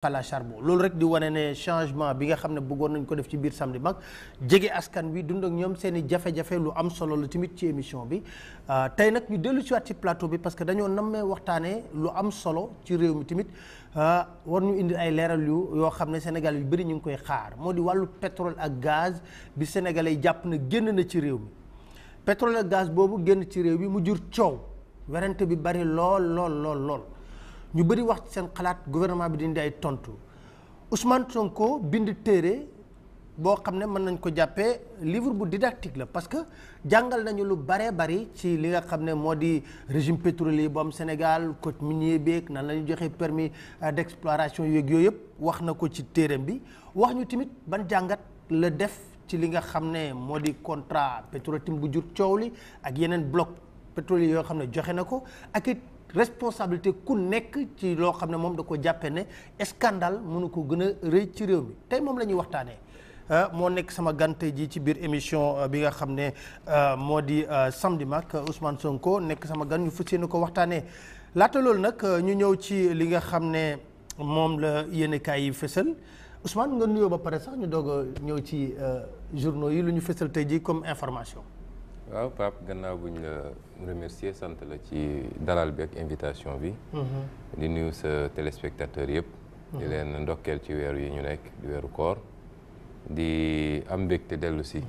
à la charbon loolu rek di wane ne changement bi nga xam ne bëggoon nañ ko def ci biir Samedi Mag jege askan wi dund ak ñoom seen i jafe-jafe lu am solo la tamit ci émission bi tey nag ñu dellu si waat ci plateau bi parce que dañoo nammee waxtaanee lu am solo ci réew mi tamit war ñu indi ay leeral yoo xam ne Sénégal yu bëri ñu ngi koy xaar moo di wàllu pétrole ak gaz bi sénégalais yi jàpp na génn na ci réew mi pétrole ak gaz boobu génn ci réew mi mu jur coow werante bi bari lool ñu bëri wax ci seen xalaat gouvernement bi di indi ay tontu Ousmane Sonko bind téere boo xam ne mën nañ ko jàppee livre bu didactique la parce que jàngal nañu lu baree bari ci li nga xam ne moo di régime pétrolier bu am Sénégal code minier beeg nan la ñu joxe permis d'exploration yeeg yooyu yëpp wax na ko ci téereem bi wax ñu tamit ban jàngat la def ci li nga xam ne moo di contrat Petro-Tim bu jur coow li ak yeneen bloc pétrolier yoo xam ne joxe na ko ak it responsabilité ku nekk ci loo xam ne moom da ko jàppee ne scandale mënu ko gën a rëy ci réew mi tey moom la ñuy waxtaanee moo nekk sama gante ji ci biir émission bi nga xam ne moo di Samedi Mag Ousmane Sonko nekk sama gan ñu fas yéene ko waxtaanee laata loolu nag ñu ñëw ci li nga xam ne moom la yéenekaay yi fësal Ousmane nga nuyoo ba pare sax ñu doog a ñëw ci journaux yi lu ñu fësal tey ji comme information. waaw Pape gannaaw bu ñu la remercier sant la ci dalal bi ak invitation bi. di nuyu sa téléspectateur yëpp. di leen ndokkeel ci weeru yi ñu nekk di weeru koor. di am mbégte dellu si.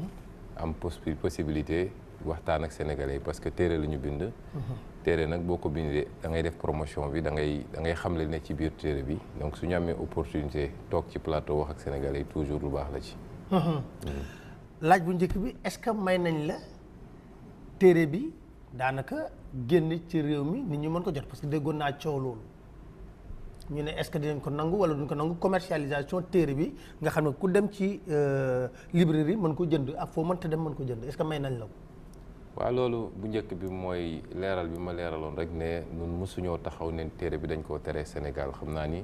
am possibilité waxtaan ak sénégalais parce que téere la ñu bind. téere nag boo ko bindee da ngay def promotion bi da ngay xamle ne ci biir téere bi donc su ñu amee opportunité toog ci plateau wax ak sénégalais yi toujours lu baax la ci. laaj bu njëkk bi est-ce que may nañ la. téere bi daanaka génn ci réew mi nit ñi mën ko jot parce que déggoon naa coow loolu ñu ne est-ce que dinañ ko nangu wala duñ ko nangu commercialisation téere bi nga xam ne ku dem ci librairie mën ko jënd ak foo mënta dem mën ko jënd est-ce que may nañ la ko. waaw loolu bu njëkk bi mooy leeral bi ma leeraloon rek ne ñun mësuñoo taxaw ne téere bi dañ koo tere Sénégal xam naa ni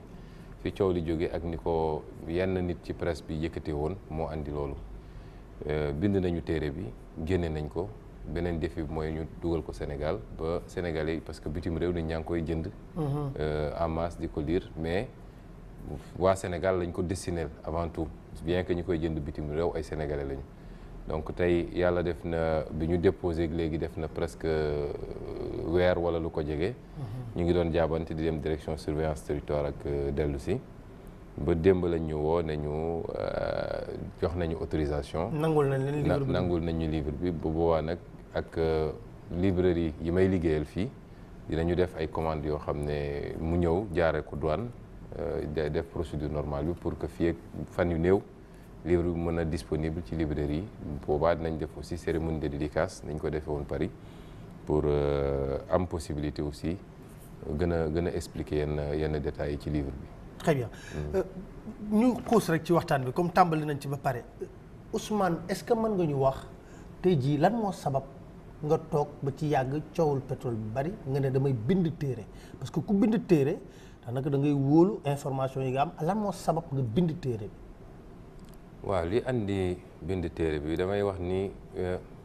fi coow li jóge ak ni ko yenn nit ci presse bi yëkkate woon moo andi loolu bind nañu téere bi génne nañ ko. beneen défi bi mooy ñu dugal ko Sénégal ba Sénégalais yi parce que bitim réew nit ñaa ngi koy jënd en masse di ko lire mais waa Sénégal lañ ko destiné avant tout bien que ñu koy jënd bitim réew ay Sénégalais lañu donc tey yàlla def na bi ñu déposé léegi def na presque weer wala lu ko jege ñu ngi doon jaabante di dem direction surveillance territoire ak dellu si ba démb lañ ñu woo ne ñu jox nañu autorisation nangul nañu livre bi bu boobaa nag ak librairie yi may liggéeyal fii dinañu def ay commandes yoo xam ne mu ñëw jaaree ko douane def procédure normale bi pour que fii ak fan yu néew livre bi mën a disponible ci librairie yi boobaa dinañ def aussi cérémonie de dédicace nañ ko defee woon Paris pour am possibilité aussi gën a expliquer yenn détails yi ci livre bi. très bien ñu xuus rek ci waxtaan bi comme tàmbali nañ ci ba pare Ousmane est-ce que mën nga ñu wax tey jii lan moo sabab nga toog ba ci yàgg coowul pétrole bi bari nga ne damay bind téere parce que ku bind téere daanaka da ngay wóolu information yi nga am lan moo sabab nga bind téere bi. waaw li andi bind téere bi damay wax ni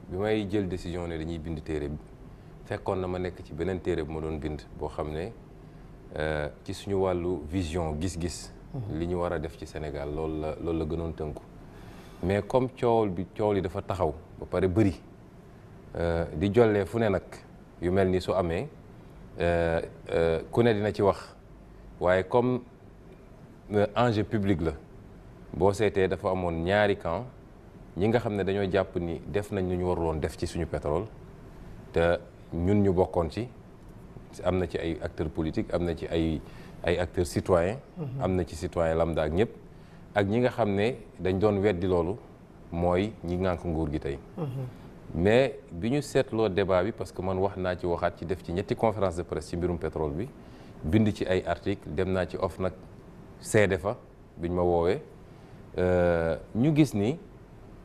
bi may jël décision ne dañuy bind téere bi fekkoon na ma nekk ci beneen téere bu ma doon bind boo xam ne. ci suñu wàllu vision gis-gis li ñu war a def ci Sénégal loolu la gënoon tënku mais comme coow li dafa taxaw ba pare bëri di jollee fu ne nag yu mel ni su amee ku ne dina ci wax waaye comme enjeu public la boo seetee dafa amoon ñaari camp ñi nga xam ne dañoo jàpp ni def nañ lu ñu waruloon def ci suñu pétrole te ñun ñu bokkoon ci am na ci ay acteurs politiques am na ci ay acteurs citoyens am na ci citoyen lambda ak ñëpp ak ñi nga xam ne dañ doon weddi loolu mooy ñi ngànk nguur gi tey mais bi ñu seetloo débat bi parce que man wax naa ci waxaat ci def ci ñetti conférence de presse ci mbirum pétrole bi bind ci ay article dem naa ci OFNAC seede fa biñ ma woowee ñu gis ni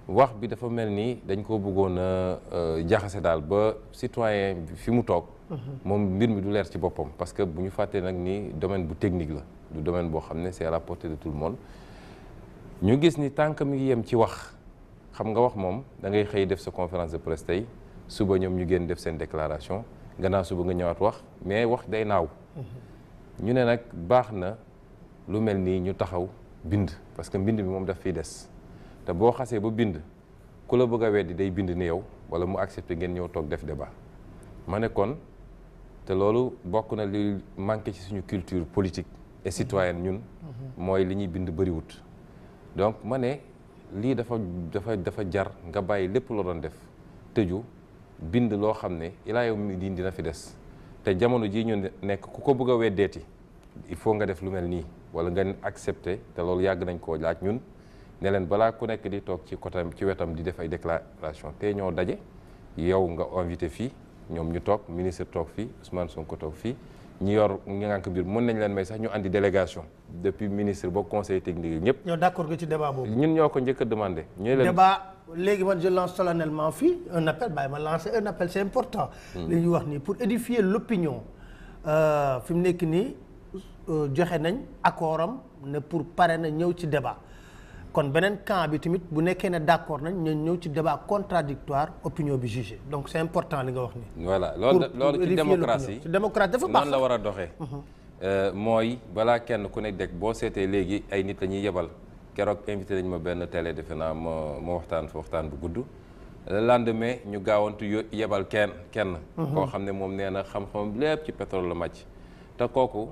wax bi dafa mel ni dañ ko bëggoon a jaxase daal ba citoyen bi fi mu toog moom mbir mi du leer ci boppam parce que bu ñu fàttee nag ni domaine bu technique la du domaine boo xam ne c'est à la portée de tout le monde ñu gis ni tant que mi ngi yem ci wax xam nga wax moom da ngay xëy def sa conférence de presse tey suba ñoom ñu génn def seen déclaration gannaaw suba nga ñëwaat wax mais wax day naaw ñu ne nag baax na lu mel nii ñu taxaw bind parce que mbind bi moom daf fiy des te boo xasee ba bind ku la bëgg a weddi day bind ni yow wala mu accepté ngeen ñëw toog def débat ma ne kon te loolu bokk na li manqué ci suñu culture politique et citoyenne ñun mooy li ñuy bind bëriwut donc ma ne lii dafa jar nga bàyyi lépp loo doon def tëju bind loo xam ne ilaa yow mi dina fi des te jamono jii ñu nekk ku ko bëgg a weddeeti il faut nga def lu mel nii wala nga accepté te loolu yàgg nañ koo laaj ñun ne leen balaa ku nekk di toog ci côté ci wetam di def ay déclaration te ñoo daje yow nga invité fii ñoom ñu toog ministre toog fii Ousmane Sonko toog fii ñi yor ñi ngànk biir mën nañ leen may sax ñu andi délégation depuis ministre ba conseil technique yi ñëpp. ñoo d'accord nga ci débat boobu. ñun ñoo ko njëkk a demandé. ñu leen débat léegi man je lance solennellement fii un appel bàyyi ma lancer un appel c'est important. li ñuy wax nii pour édifier l'opinion fi mu nekk nii joxe nañ accord am ne pour pare na ñëw ci débat. kon beneen camp bi tamit bu nekkee ne d'accord nañ ñu ñëw ci débat contradictoire opinion bi jugée donc c'est important li nga wax ni voilà loolu ci démocratie dafa baax noonu la war a doxee mooy balaa kenn ku nekk deg boo seetee léegi ay nit la ñuy yebal keroog invité nañ ma benn télé defe naa ma waxtaan fa waxtaan bu gudd le lendemain ñu gaawantu yebal kenn koo xam ne moom nee na xam-xam lépp ci pétrole la màcc te kooku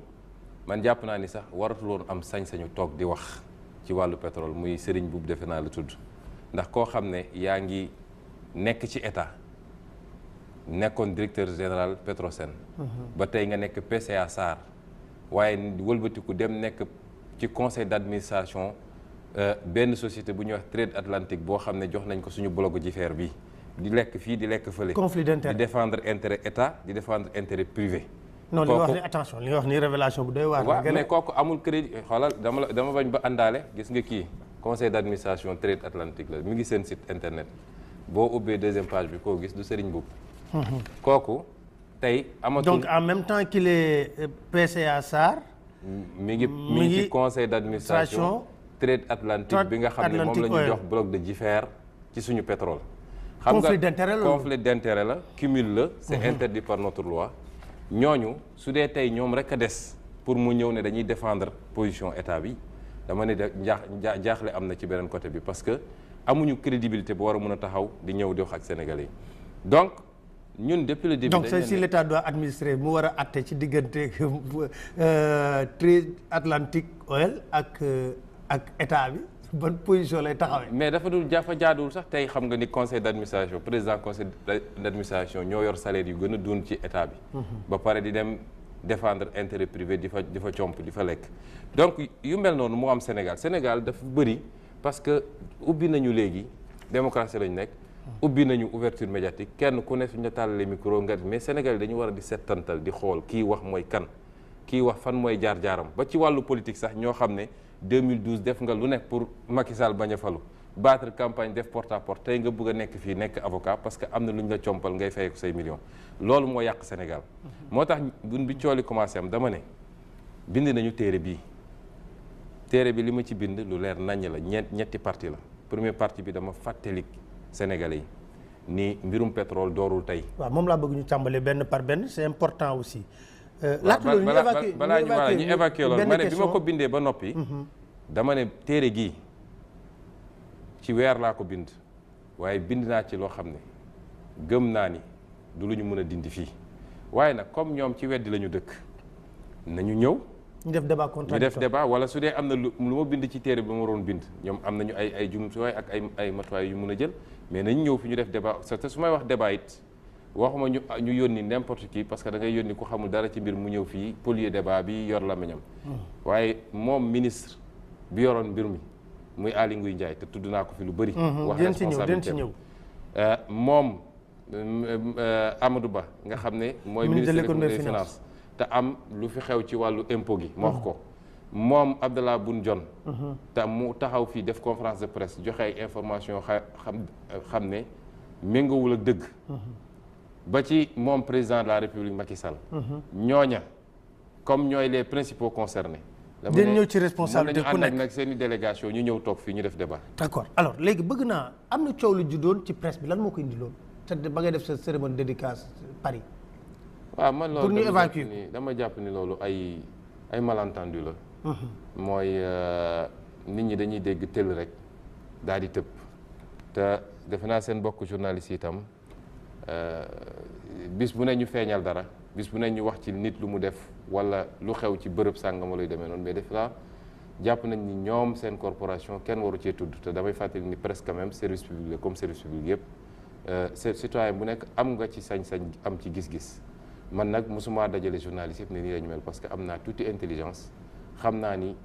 man jàpp naa ni sax waratul woon am sañ-sañu toog di wax ci wàllu pétrole muy Serigne Boub defe naa la tudd ndax koo xam ne yaa ngi nekk ci état nekkoon directeur général Petrosen ba tey nga nekk PCA SAR waaye wëlbatiku dem nekk ci conseil d'administration benn société bu ñuy wax Trade Atlantique boo xam ne jox nañ ko suñu bloc Jifeer bi di lekk fii di lekk fële conflit d'intérêt di défendre intérêt état di défendre intérêt privé non li nga wax ni attention li nga wax ni révélation bu doy waar. waaw mais kooku amul crédit xoolal dama bañ ba àndaale gis nga kii conseil d'administration Trade Atlantique la mi ngi seen site internet boo ubbee deuxième page bi koo gis du Serigne Boub. kooku tey amatul. donc en même temps qu'il est PCA SAR. mi ngi ci conseil d'administration Trade Atlantique bi nga xam ne moom la ñu jox bloc de Jifeer ci suñu pétrole. xam nga conflit d'intérêt la cumul la. c'est interdit par notre loi. ñooñu su dee tey ñoom rek a des pour mu ñëw ne dañuy défendre position état bi dama ne jaaxle am na ci beneen côté bi parce que amuñu crédibilité bu war a mën a taxaw di ñëw di wax ak Sénégalais yi donc ñun depuis le début. donc si l'état doit administrer mu war a atte ci diggante Trade Atlantic Oil ak état bi ban position lay taxawee. mais dafa jaaduwul sax tey xam nga ni conseil d'administration président conseil d'administration ñoo yor salaire yu gën a doon ci état bi. ba pare di dem défendre intérêt privé di fa comp di fa lekk. donc yu mel noonu moo am Sénégal dafa bëri parce que ubbi nañu léegi démocratie lañu nekk. ubbi nañu ouverture médiatique kenn ku ne suñu la tàllalee micro nga mais Sénégal dañu war a di settantal di xool kii wax mooy kan kii wax fan mooy jaar-jaaram ba ci wàllu politique sax ñoo xam ne. 2012 def nga lu nekk pour Macky Sall bañ a falu battre campagne def porte à porte tey nga bëgg a nekk fii nekk avocat parce que am na lu ñu la compal ngay fay ko say millions loolu moo yàq Sénégal moo tax bi cooli commencé am dama ne bind nañu téere bi li ma ci bind lu leer naññ la ñetti partie la première partie bi dama fàttalik Sénégalais yi ni mbirum pétrole doorul tey. waaw moom laa bëgg ñu tàmbalee benn par benn c'est important aussi. balaa ñu évacuer loolu ma ne bi ma ko bindee ba noppi dama ne téere gii ci weer laa ko bind waaye bind naa ci loo xam ne gëm naa ni du lu ñu mën a dindi fii waaye nag comme ñoom ci weddi la ñu dëkk nañu ñëw ñu def débat contradictoire ñu def débat wala su dee am na lu ma bind ci téere bi ma waroon bind ñoom am nañu ay jumtuwaay ak ay matuwaay yu mën a jël mais nañu ñëw fi ñu def débat te su may wax débat it waxuma ñu yónni n'importe qui parce que da ngay yónni ku xamul dara ci mbir mu ñëw fii polluer débat bi yor làmmiñam waaye moom ministre bi yoroon mbir mi muy Aly Ngouille Ndiaye te tudd naa ko fi lu bëri wax responsabilité moom Amadou Ba nga xam ne mooy ministre de l'économie et des finances te am lu fi xew ci wàllu impôt gi ma wax ko moom Abdallah Boun Dionne te mu taxaw fii def conférence de presse joxe ay information xam ne méngoowul ak dëgg ba ci moom président de la République Macky Sall ñooña comme ñooy les principaux concernés dañ ñëw ci responsabilité ku nekk nag seen i délégation ñu ñëw toog fii ñu def débat. d'accord alors léegi bëgg naa am na coow lu juddoon ci presse bi lan moo ko indi loon te ba ngay def sa cérémonie dédicace Paris. waaw man loolu pour ñu évacuer dama jàpp ni loolu ay malentendu la mooy nit ñi dañuy dégg tëll rek daal di tëb te defe naa seen bokk journaliste yi itam bis bu ne ñu feeñal dara bis bu ne ñu wax ci nit lu mu def wala lu xew ci bërëb sàngama lay demee noonu mais def la jàpp nañ ni ñoom seen corporation kenn waru cee tudd te damay fàttali ni presque quand même service public la comme service public yëpp citoyen bu nekk am nga ci sañ-sañ am ci gis-gis man nag mosuma dajale journaliste yëpp ne nii lañu mel parce que am naa tuuti intelligence xam naa ni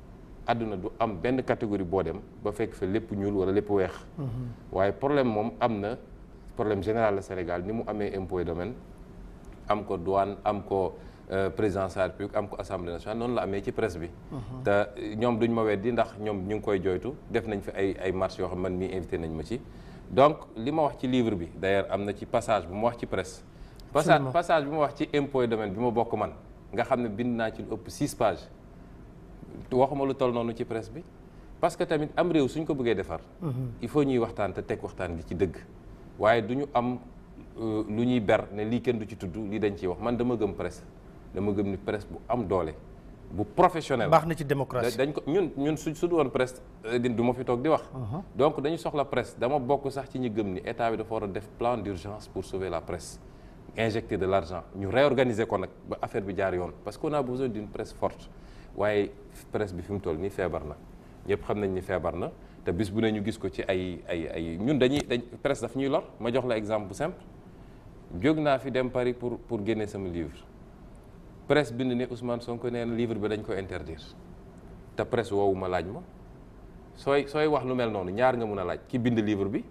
àdduna du am benn catégorie boo dem ba fekk fa lépp ñuul wala lépp weex waaye problème moom am na problème général la Sénégal ni mu amee impôt et domaine am ko douane am ko présidence de la République am ko assemblée nationale noonu la amee ci presse bi te ñoom duñ ma weddi ndax ñoom ñu ngi koy jooytu def nañ fi ay marches yoo xam man mii invité nañ ma ci donc li ma wax ci livre bi d'ailleurs am na ci passage bu ma wax ci presse passage bi ma wax ci impôt et domaine bi ma bokk man nga xam ne bind naa ci lu ëpp 6 pages waxuma lu toll noonu ci presse bi parce que tamit am réew suñ ko bëggee defar il faut ñuy waxtaan te teg waxtaan gi ci dëgg waaye du ñu am lu ñuy ber ne lii kenn du ci tudd lii dañ ciy wax man dama gëm presse dama gëm ni presse bu am doole bu professionnel baax na ci démocratie dañ ko ñun su du woon presse du ma fi toog di wax donc dañu soxla presse dama bokk sax ci ñi gëm ni état bi dafa war a def plan d'urgence pour sauver la presse injecter de l'argent ñu réorganiser ko nag ba affaire bi jaar yoon parce qu'on a besoin d'une presse forte waaye presse bi fi mu toll nii feebar na ñëpp xam nañ ni feebar na te bis bu ne ñu gis ko ci ay ñun dañ presse daf ñuy lor ma jox la exemple bu simple jóg naa fi dem Paris pour génne sama livre presse bind ne Ousmane Sonko nee na livre bi dañ ko interdire te presse woowu ma laaj ma sooy wax lu mel noonu ñaar nga mun a laaj ki bind livre bi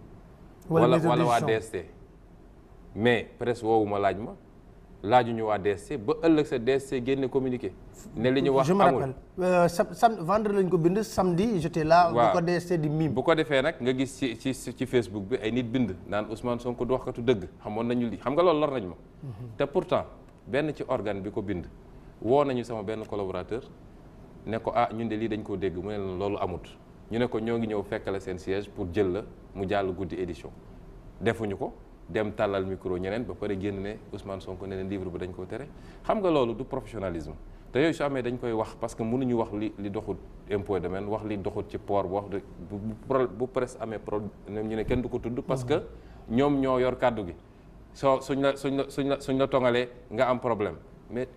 wala waa DST mais presse woowu ma laaj ma laajuñu waa DST ba ëllëg sa DST génne communiqué ne li ñu wax amul vendredi lañ ko bind samedi j'étais là bu ko DST di mime bu ko defee nag nga gis ci Facebook bi ay nit bind naan Ousmane Sonko du waxkatu dëgg xamoon nañu li xam nga loolu lor nañ ma te pourtant benn ci organe bi ko bind woo nañu sama benn collaborateur ne ko ñun de lii dañ koo dégg mu ne leen loolu amut ñu ne ko ñoo ngi ñëw fekkale seen siège pour jël la mu jàll guddi édition defuñu ko dem tàllal micro ñeneen ba pare génn ne Ousmane Sonko ne leen livre bi dañ koo tere xam nga loolu du professionnalisme te yooyu su amee dañ koy wax parce que mënuñu wax li doxut impôt et domaine wax li doxut ci port wax bu presse amee problème ñu ne kenn du ko tudd parce que ñoom ñoo yor kàddu gi suñ la tongalee nga am problème mais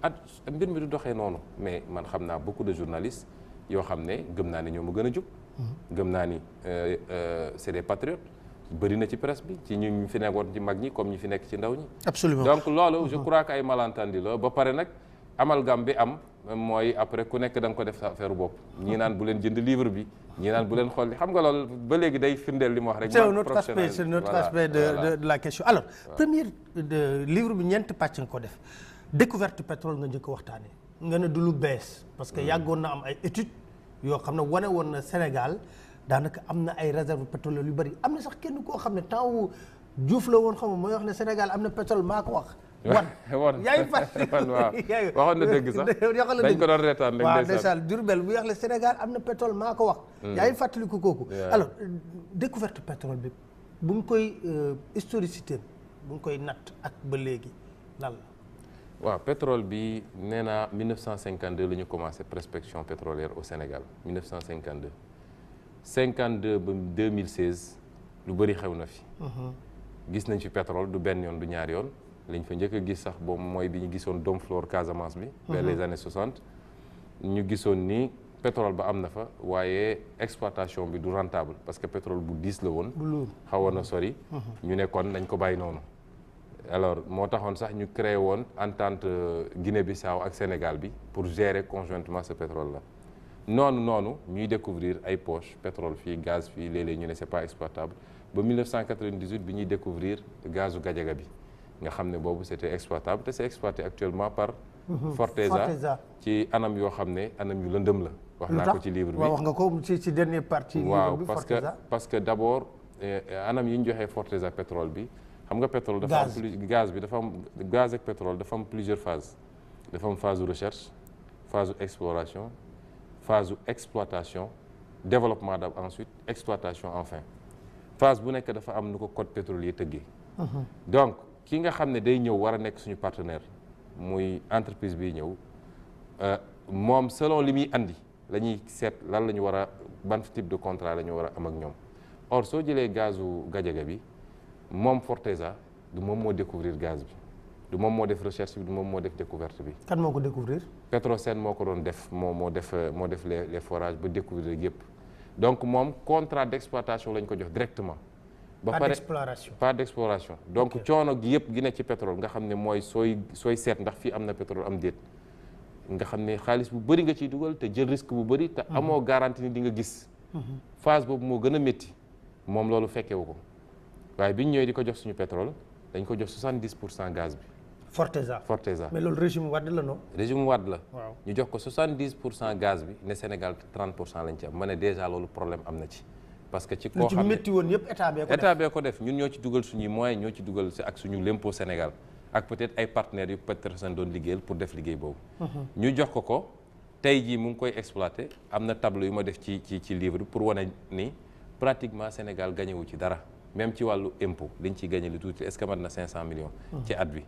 mbir mi du doxee noonu mais man xam naa beaucoup de journalistes yoo xam ne gëm naa ni ñoo ma gën a jub gëm naa ni c'est des patriotes bëri na ci presse bi ci ñu fi nekkoon ci mag ñi comme ñi fi nekk ci ndaw ñi absolument donc loolu je crois que ay malentendu la ba pare nag amalgame bi am mooy après ku nekk da nga ko def sa affaire bopp ñii naan bu leen jënd livre bi ñii naan bu leen xool xam nga loolu ba léegi day firndeel li ma wax rek c'est notre aspect de la question alors premier livre bi ñeenti pàcc nga ko def découverte pétrole nga njëkk waxtaane nga ne du lu bees parce que yàggoon na am ay études yoo xam ne wane woon na Sénégal daanaka am na ay réserve pétrolière yu bëri am na sax kenn koo xam ne temps wu Diouf la woon xam nga mooy wax ne Sénégal am na pétrole maa ko wax yaay fàttali waxoon na dëgg sax dañ ko doon reetaan rek waaw ndeysaan Diourbel bu wax le Sénégal am na pétrole maa ko wax yaay fàttali ko kooku alors découverte pétrole bi bu ñu koy historicité bu ñu koy natt ak ba léegi lan la waaw pétrole bi nee naa 1952 la ñu commencé prospection pétrolière au Sénégal 1952 52 ba 2016 lu bëri xew na fi gis nañ fi pétrole du benn yoon du ñaari yoon lañ fa njëkk a gis sax boobu mooy bi ñu gisoon Dom Flore Casamance bi vers les années 60 ñu gisoon ni pétrole ba am na fa waaye exploitation bi du rentable parce que pétrole bu diis la woon xawoon na sori ñu nekkoon nañ ko bàyyi noonu alors moo taxoon sax ñu créé woon entente Guinée-Bissau ak Sénégal bi pour gérer conjointement ce pétrole là noonu ñuy découvrir ay poches pétrole fii gaz fii léeg-léeg ñu ne c'est pas exploitable ba 1998 bi ñuy découvrir gazu Gadiaga bi nga xam ne boobu c'était exploitable te c'est exploité actuellement par Forteza ci anam yoo xam ne anam yu lëndëm la wax naa ko ci livre bi wax nga ko ci dernière partie waaw parce que d'abord anam yi ñu joxee Forteza pétrole bi xam nga pétrole dafa am gaz bi dafa am gaz ak pétrole dafa am plusieurs phases dafa am phase de recherche phase d'exploration phase d'exploitation développement ensuite exploitation enfin phase bu nekk dafa am nu ko code pétrolier tëggee donc ki nga xam ne day ñëw war a nekk suñu partenaire muy entreprise bi ñëw moom selon li muy andi la ñuy seet lan la ñu war a ban type de contrat la ñu war a am ak ñoom or soo jëlee gazu Gadiaga bi moom Forteza du moom moo découvrir gaz bi du moom moo def recherche bi du moom moo def découverte bi. kan moo ko découvrir. Petrosen moo ko doon def moo def les forages ba découvrir yëpp donc moom contrat d'exploitation lañ ko jox directement. ba pare pas d'exploration donc coono gi yëpp gi ne ci pétrole nga xam ne mooy sooy seet ndax fii am na pétrole am déet nga xam ne xaalis bu bëri nga ciy dugal te jël risque bu bëri te amoo garantie ni di nga gis phase boobu moo gën a métti moom loolu fekkewu ko waaye bi ñu ñëwee di ko jox suñu pétrole dañ ko jox 70% gaz bi. Forteza mais loolu régime Wade la non. régime Wade la. waaw ñu jox ko 70% gaz bi ne Sénégal 30% lañ ci am ma ne déjà loolu problème am na ci. parce que ci koo xam ne métti woon yëpp état bee ko def ñun ñoo ci dugal suñuy moyens ñoo ci dugal ak suñu l'impôt Sénégal ak peut-être ay partenaires yu Petrosen doon liggéeyal pour def liggéey boobu. ñu jox ko tey jii mu ngi koy exploiter am na tableau yu ma def ci livre bi pour wane ni pratiquement Sénégal gagné wu ci dara même ci wàllu impôt liñ ciy gagné lu tuuti est-ce que mat na 500 millions. ci at bi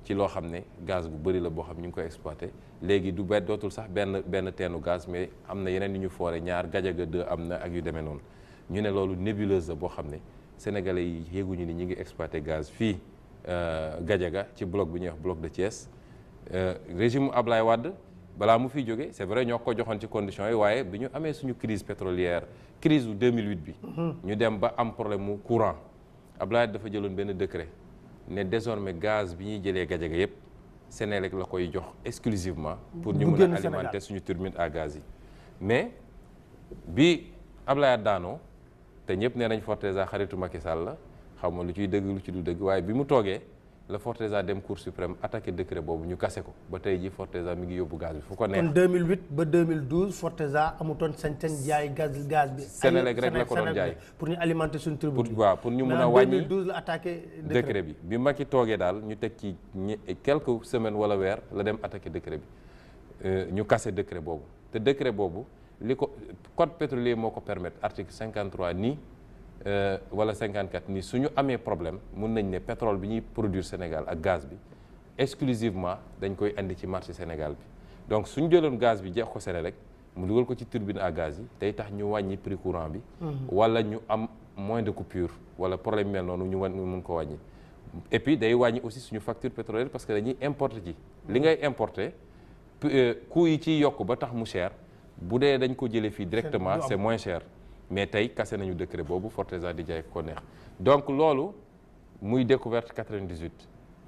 ci loo xam ne gaz bu bëri la boo xam ñu ngi koy exploiter léegi du dootul sax benn teenu gaz mais am na yeneen yu ñu foore ñaar Gadiaga 2 am na ak yu demee noonu. ñu ne loolu nébuleuse la boo xam ne sénégalais yi yéeguñu ni ñi ngi exploité gaz fii Gadiaga ci bloc bi ñuy wax bloc de Thiès régime Ablaye Wade balaa mu fiy jóge c'est vrai ñoo ko joxoon ci conditions yi waaye bi ñu amee suñu crise pétrolière crise u 2008 bi ñu dem ba am problème mu courant Ablaye dafa jëloon benn décret ne désormais gaz bi ñuy jëlee Gadiaga yépp Sénélec la koy jox exclusivement pour ñu mën a alimenter suñu turbine à gaz yi mais bi Ablaye daanoo te ñëpp nee nañ Forteza xaritu Macky Sall la xam nga lu ciy dëgg lu ci du dëgg waaye bi mu toogee la Forteza dem Cour suprême attaqué décret boobu ñu kase ko ba tey ji Forteza mi ngi yóbbu gaz bi fu ko neex. kon 2008 ba 2012 Forteza amutoon sañ-sañ jaay gaz bi. Sénélec rek la ko doon jaay pour ñu alimenter suñu tribune. pour ñu mun a wàññi 2012 la attaqué décret bi bi Macky toogee daal ñu teg ci quelques semaines wala weer la dem attaqué décret bi ñu kase décret boobu te décret boobu. li ko code pétrolier moo ko permettre article 53 nii wala 54 nii su ñu amee problème mun nañ ne pétrole bi ñuy produire Sénégal ak gaz bi exclusivement dañ koy andi ci marché Sénégal bi donc suñu jëloon gaz bi jeex ko Sénélec mu dugal ko ci turbine à gaz yi tey tax ñu wàññi prix courant bi wala ñu am moins de coupure wala problème mel noonu ñu mun ko wàññi et puis day wàññi aussi suñu facture pétrolière parce que dañuy importer ci li ngay importer coût yi ciy yokk ba tax mu cher bu dee dañ ko jëlee fii directement c'est moins cher mais tey kase nañu décret boobu Forteza di jaay ko neex donc loolu muy découverte 98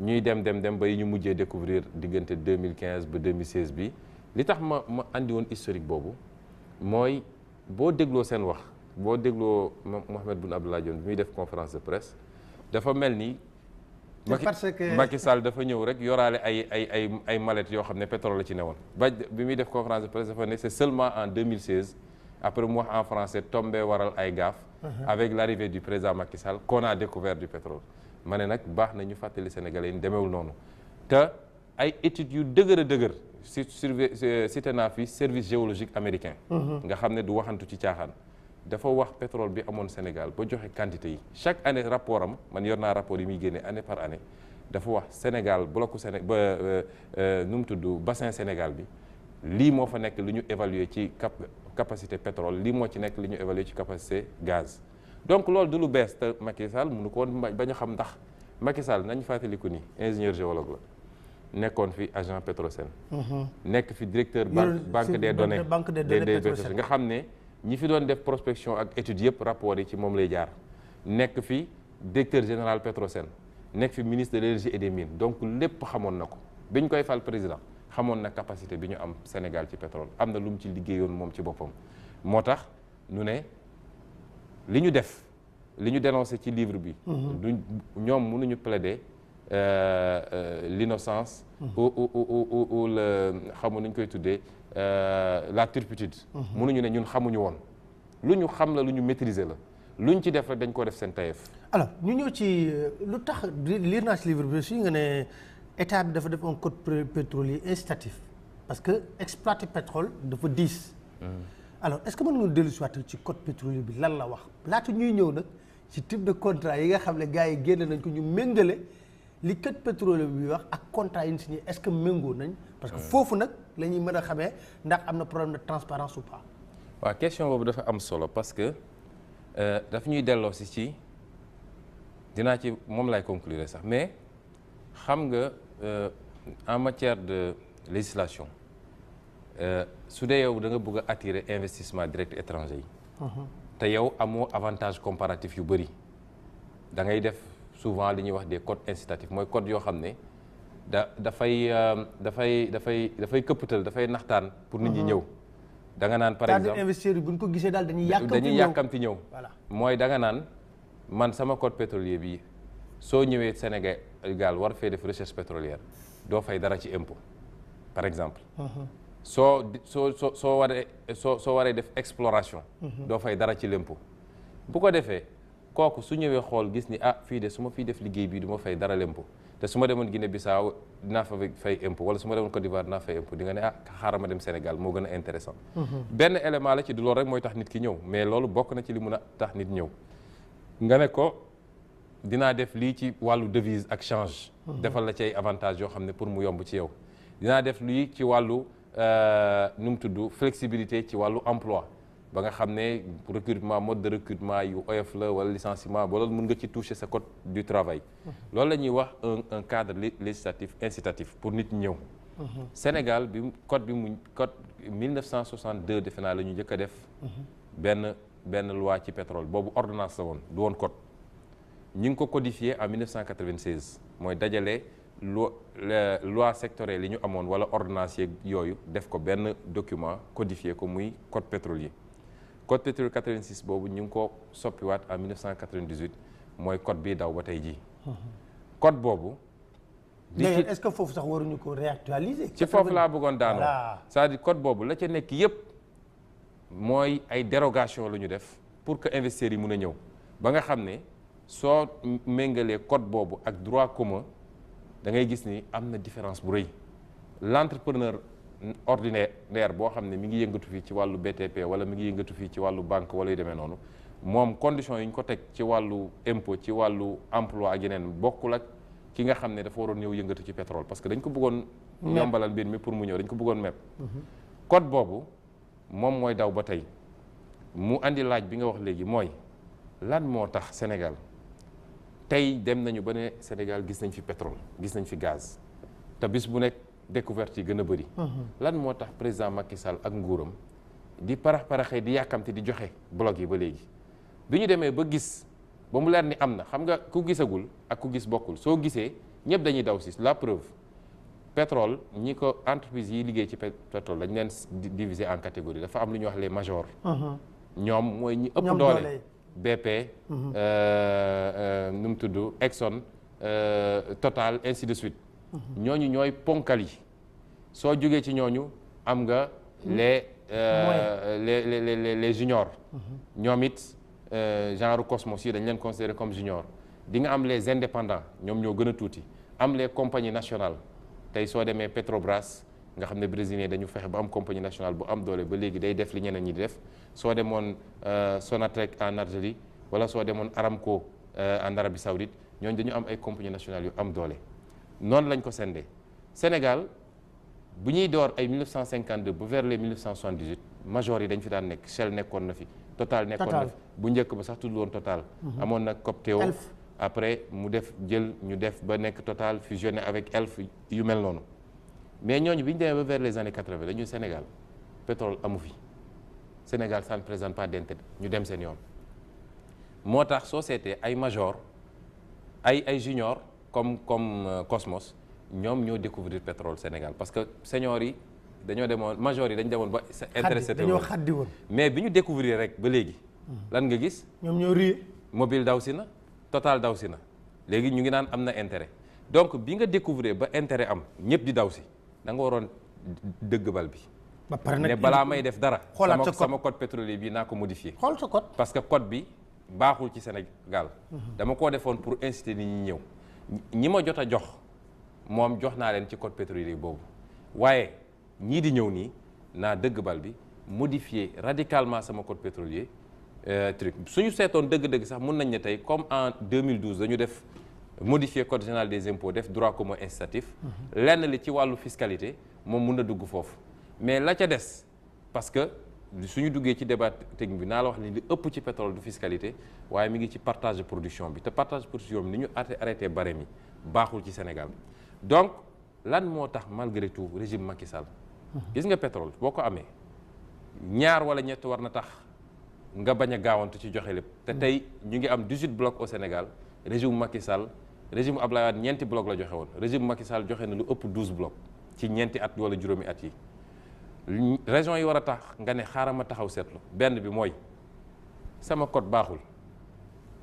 ñuy dem ba yi ñu mujjee découvrir diggante 2015 ba 2016 bi li tax ma andi woon historique boobu mooy boo dégloo seen wax boo dégloo Mahammed Boun Abdallah Dionne bi muy def conférence de presse dafa mel ni Macky Sall dafa ñëw rek yoraale ay mallettes yoo xam ne pétrole la ci newoon ba bi muy def conférence de presse dafa ne c'est seulement en 2016 après mu wax en français tombé waral ay gaaf avec l'arrivée du président Macky Sall qu'on a découvert du pétrole ma ne nag baax na ñu fàttali Sénégalais yi demeewul noonu te ay études yu dëgër a dëgër cité naa fi service géologique américain nga xam ne du waxantu ci caaxaan dafa wax pétrole bi amoon Sénégal ba joxe quantité yi chaque année rapport am man yor naa rapport yi muy génne année par année dafa wax Sénégal blocu Sénégal ba nu mu tudd bassin Sénégal bi lii moo fa nekk lu ñu évaluer ci capacité pétrole lii moo ci nekk li ñu évaluer ci capacité gaz donc loolu du lu bees te Macky Sall mënu ko woon bañ a xam ndax Macky Sall nañ fàttaliku ni ingénieur géologue la nekkoon fi agent Petrosen nekk fi directeur banque des données Petrosen nga xam ne ñi fi doon def prospection ak études yëpp rapport yi ci moom lay jaar nekk fi directeur général Petrosen nekk fi ministre de l'énergie et des mines donc lépp xamoon na ko bi ñu koy fal président xamoon na capacité bi ñu am Sénégal ci pétrole am na lu mu ci liggéeyoon moom ci boppam moo tax ñu ne li ñu def li ñu dénoncé ci livre bi du ñoom mënuñu plaider l'innocence ou le xamu nuñ koy tuddee la turpitude mënuñu ne ñun xamuñu woon lu ñu xam la lu ñu maîtriser la lu ñu ci def rek dañ ko def seen tayeef. alors ñu ñëw ci lu tax lire naa ci livre bi aussi nga ne état bi dafa def un code pétrolier incitatif parce que exploiter pétrole dafa diis. alors est-ce que mën nga dellu si waat ci code pétrolier bi lan la wax laata ñuy ñëw nag ci type de contrat yi nga xam ne gars yi génn nañ ko ñu méngale li code pétrolier bi wax ak contrat yi ñu signé est-ce que méngoo nañ. parce que foofu nag la ñuy mën a xamee ndax am na problème de transparence ou pas. waaw question boobu dafa am solo parce que daf ñuy delloo ci dinaa ci moom lay conclure sax mais xam nga en matière de législation su dee yow da nga bëgg a attirer investissement direct étranger yi. te yow amoo avantage comparatif yu bëri da ngay def souvent li ñuy wax des codes incitatifs mooy code yoo xam ne dafay këppatal dafay naxtaan pour nit ñi ñëw. da nga naan par exemple investisseurs yi bu ñu ko gisee daal dañuy yàkkamti ñëw. voilà mooy da nga naan man sama code pétrolier bi soo ñëwee Sénégal war fee def recherche pétrolière doo fay dara ci impôt par exemple. soo waree def exploration. doo fay dara ci l'impôt. bu ko defee kooku su ñëwee xool gis ni fii de su ma fiy def liggéey bii du ma fay dara l'impôt te su ma demoon Guinée Bissau dinaa fa fay impôt wala su ma demoon Côte d'Ivoire dinaa fay impôt di nga ne xaaral ma dem Sénégal moo gën a intéressant benn élément la ci du loolu rek mooy tax nit ki ñëw mais loolu bokk na ci li mun a tax nit ñëw nga ne ko dinaa def lii ci wàllu devise ak change defal la ci ay avantages yoo xam ne pour mu yomb ci yow dinaa def lii ci wàllu nu mu tudd flexibilité ci wàllu emploi ba nga xam ne recrutement mode de recrutement yu oyof la wala licenciement ba loolu mën nga ci toucher sa code du travail loolu la ñuy wax un cadre législatif incitatif pour nit ñi ñëw Sénégal bi code 1962 defe naa la ñu njëkk a def benn loi ci pétrole boobu ordonnance la woon du woon code ñi ngi ko codifié en 1996 mooy dajale loi sectorielle yi ñu amoon wala ordonnance yeeg yooyu def ko benn document codifié ko muy code pétrolier code pétrolier 86 boobu ñu ngi ko soppiwaat en 1998 mooy code bii daw ba tey jii code boobu d'ailleurs est-ce que foofu sax waruñu ko réactualiser ci foofu laa bëggoon daanoo c'est-à-dire code boobu la ca nekk yépp mooy ay dérogation la ñu def pour que investisseurs yi mun a ñëw ba nga xam ne soo méngalee code boobu ak droit commun da ngay gis ni am na différence bu rëy l'entrepreneur ordinaire boo xam ne mi ngi yëngatu fii ci wàllu BTP wala mi ngi yëngatu fii ci wàllu banque wala yu demee noonu moom condition yi ñu ko teg ci wàllu impôt ci wàllu emploi ak yeneen bokkul ak ki nga xam ne dafa waroon ñëw yëngatu ci pétrole parce que dañ ko bëggoon yombalal mbir mi pour mu ñëw dañ ko bëggoon mepp code boobu moom mooy daw ba tey mu andi laaj bi nga wax léegi mooy lan moo tax Sénégal tey dem nañu ba ne Sénégal gis nañ fi pétrole gis nañ fi gaz te bis bu nekk découverte yi gën a bëri lan moo tax président Macky Sall ak nguuram di paraxee di yàkkamte di joxe bloc yi ba léegi bi ñu demee ba gis ba mu leer ni am na xam nga ku gisagul ak ku gis bokkul soo gisee ñëpp dañuy daw si la preuve pétrole ñi ko entreprise yi liggéey ci pétrole dañ leen diviser en catégorie dafa am lu ñuy wax les majors ñoom mooy ñi ëpp doole BP nu mu tudd Exxon Total ainsi de suite ñooñu ñooy ponkal yi soo jógee ci ñooñu am nga les juniors ñoom it genre Cosmos yi dañ leen considéré comme junior di nga am les indépendants ñoom ñoo gën a tuuti am les compagnies nationales tey soo demee Petrobras nga xam ne brésilien dañu fexe ba am compagnie nationale bu am doole ba léegi day def li ñeneen ñi di def soo demoon Sonatrach en Algérie wala soo demoon Aramco en Arabie Saoudite ñooñu dañu am ay compagnie nationale yu am doole noonu lañ ko sendee Sénégal bu ñuy door ay 1952 ba vers les 1978 major yi dañ fi daan nekk Shell nekkoon na fi Total nekkoon na fi bu njëkk ba sax tudd woon Total amoon na Copteo après mu ñu def ba nekk Total fusionné avec Elf yu mel noonu mais ñooñu bi ñu demee ba vers les années 80 dañu Sénégal pétrole amu fi Sénégal ça ne présente pas d'intérêt ñu dem seen yoon moo tax soo seetee ay major ay junior comme Cosmos ñoom ñoo découvrir pétrole Sénégal parce que seniors yi dañoo demoon major yi dañu demoon ba intéressé dañoo xaddi woon mais bi ñu découvrir rek ba léegi lan nga gis ñoom ñoo rie Mobile daw si na Total daw si na léegi ñu ngi naan am na intérêt donc bi nga découvrir ba intérêt am ñëpp di daw si da nga waroon dëgg bal bi ba pare nag ne balaa may def dara xoolaat sama code pétrolier bi naa ko modifier xool sa code parce que code bi baaxul ci Sénégal dama koo defoon pour inciter nit ñi ñëw ñi ma jot a jox moom jox naa leen ci code pétrolier boobu waaye ñii di ñëw nii naa dëgg bal bi modifier radicalement sama code pétrolier truc suñu seetoon dëgg-dëgg sax mun nañ ne tey comme en 2012 dañu def modifier code général des impôts def droit commun incitatif lenn li ci wàllu fiscalité moom mun na dugg foofu mais la ca des parce que suñu duggee ci débat technique bi naa la wax ni li ëpp ci pétrole du fiscalité waaye mi ngi ci partage de production bi te partage de production bi ni ñu arrêté barème yi baaxul ci Sénégal donc lan moo tax malgré tout régime Macky Sall gis nga pétrole boo ko amee ñaar wala ñett war na tax nga bañ a gaawantu ci joxe lépp te tey ñu ngi am 18 blocs au Sénégal régime Macky Sall régime Abdoulaye Wade ñeenti blocs la joxe woon régime Macky Sall joxe na lu ëpp 12 blocs ci ñeenti at wala juróomi at yi région yi war a tax nga ne xaaral ma taxaw seetlu benn bi mooy sama code baaxul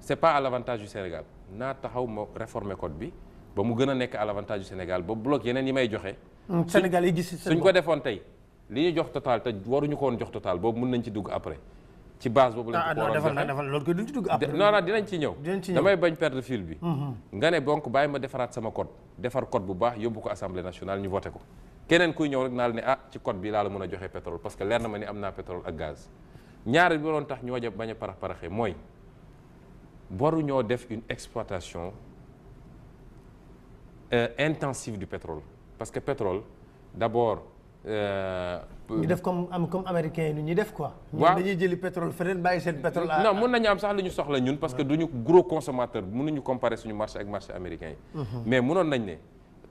c'est pas à l'avantage du Sénégal naa taxaw ma réformer code bi ba mu gën a nekk à l'avantage du Sénégal ba bloc yeneen yi may joxe. Sénégal yi gis suñ ko defoon tey li ñu jox total te waruñu ko woon jox total boobu mën nañ ci dugg après ci base boobu lañ ko waroon joxe loolu ko duñ ci dugg après. non dinañ ci ñëw damay bañ perdre fil bi. nga ne donc bàyyi ma defaraat sama code defar code bu baax yóbbu ko assemblée nationale ñu voté ko. keneen kuy ñëw rek naa la ne ci code bi laa la mën a joxe pétrole parce que leer na ma ni am naa pétrole ak gaz ñaari bi doon tax ñoo bañ a paraxee mooy waru ñoo def une exploitation intensive du pétrole parce que pétrole d'abord. ñu def comme américains yi ñuy def quoi. waaw dañuy jëli pétrole feneen bàyyi seen pétrole. non mën nañu am sax lu ñu soxla ñun parce que duñu gros consommateur mënuñu comparer suñu marché ak marché américain yi. mais mënoon nañ ne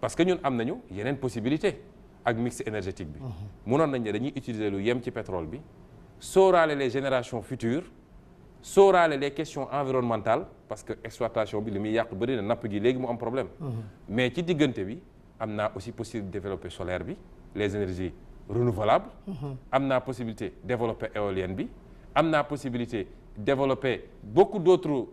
parce que ñun am nañu yeneen possibilité ak mix énergétique bi. mënoon nañ ne dañuy utiliser lu yem ci pétrole bi sóoraale les générations futures sóoraale les questions environnementales parce que exploitation bi li muy yàq bëri na napp gi léegi mu am problème. mais ci diggante bi am naa aussi possibilité développer solaire bi les énergies renouvelables. am naa possibilité développer éolienne bi am naa possibilité développer beaucoup d'autres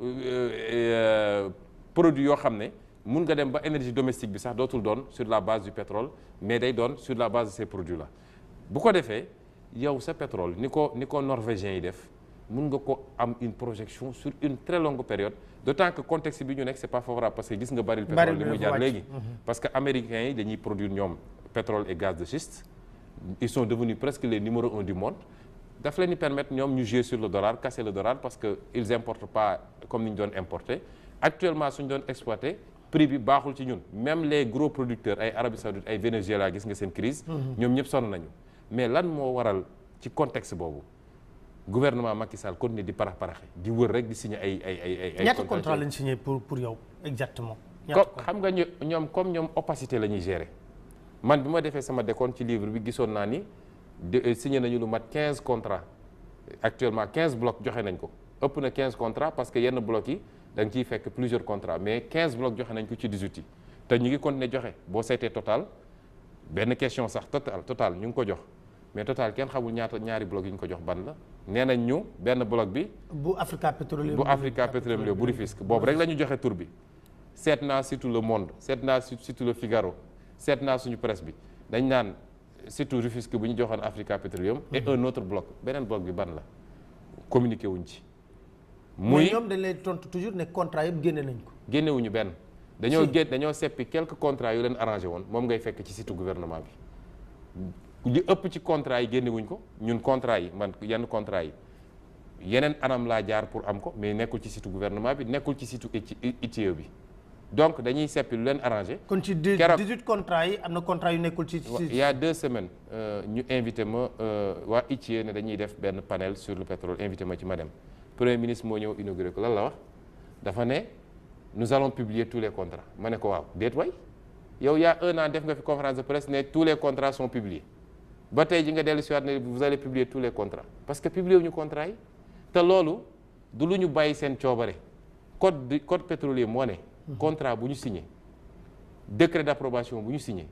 produits yoo xam ne mun nga dem ba énergie domestique bi sax dootul doon sur la base du pétrole mais day doon sur la base de ces produits là bu ko defee yow sa pétrole ni ko norvégiens yi def mun nga ko am une projection sur une très longue période d'autant que contexte bi ñu nekk c'est pas favorable parce que gis nga baril pétrole li muy jaar léegi parce que américains yi dañuy produire ñoom pétrole et gaz de schiste ils sont devenus presque les numéro 1 du monde daf leen di permettre ñoom ñu jouer sur le dollar casser le dollar parce que ils importent pas comme ni ñu doon importer actuellement suñu doon exploiter prix bi baaxul ci ñun même les gros producteurs ay Arabie Saoudite ay Venezuela gis nga seen crise ñoom ñëpp sonn nañu mais lan moo waral ci contexte boobu gouvernement Macky Sall continuer di paraxe di wër rek di signer ay ñaata contrat lañ signé pour yow exactement. xam nga ñoom comme ñoom opacité la ñuy gérer man bi ma defee sama décompte ci livre bi gisoon naa ni signé nañu lu mat 15 contrats actuellement 15 blocs joxe nañ ko ëpp na 15 contrats parce que yenn blocs yi da nga ciy fekk plusieurs contrats mais 15 blocs joxe nañ ko ci 18 yi te ñu ngi continuer joxe boo seetee total benn question sax total ñu ngi ko jox mais total kenn xamul ñaari blocs yi ñu ko jox ban la nee nañ ñu benn bloc bi. bu Africa Petroleum bu Rufisque boobu rek la ñu joxe tur bi seet naa surtout Le Monde seet naa surtout Le Figaro seet naa suñu presse bi dañ naan surtout Rufisque bu ñu joxoon Africa Petroleum et un autre bloc beneen bloc bi ban la communiqué wuñ ci. muy ñoom dañ lay tontu toujours ne contrat yëpp génne nañ ko. génnewuñu benn. dañoo seppi quelques contrats yu leen arrangé woon moom ngay fekk ci site gouvernement bi li ëpp ci contrat yi génnewuñ ko ñun contrat yi man yenn contrat yi yeneen anam laa jaar pour am ko mais nekkul ci site gouvernement bi nekkul ci site ITIE bi donc dañuy seppi lu leen arrangé. kon ci 18 contrats yi am na contrat yu nekkul ci. il y a 2 semaines ñu invité ma waa ITIE ne dañuy def benn panel sur le pétrole invité ma ci ma dem. Premier ministre moo ñëw inauguré ko lan la wax dafa ne nous allons publier tous les contrats ma ne ko waaw déet way yow y a 1 an def nga fi conférence de presse ne tous les contrats sont publiés ba tey ji nga dellu si waat ne vous allez publier tous les contrats parce que publier wuñu contrats yi te loolu du lu ñu bàyyi seen coobare code pétrolier moo ne contrat bu ñu signé décret d'approbation bu ñu signé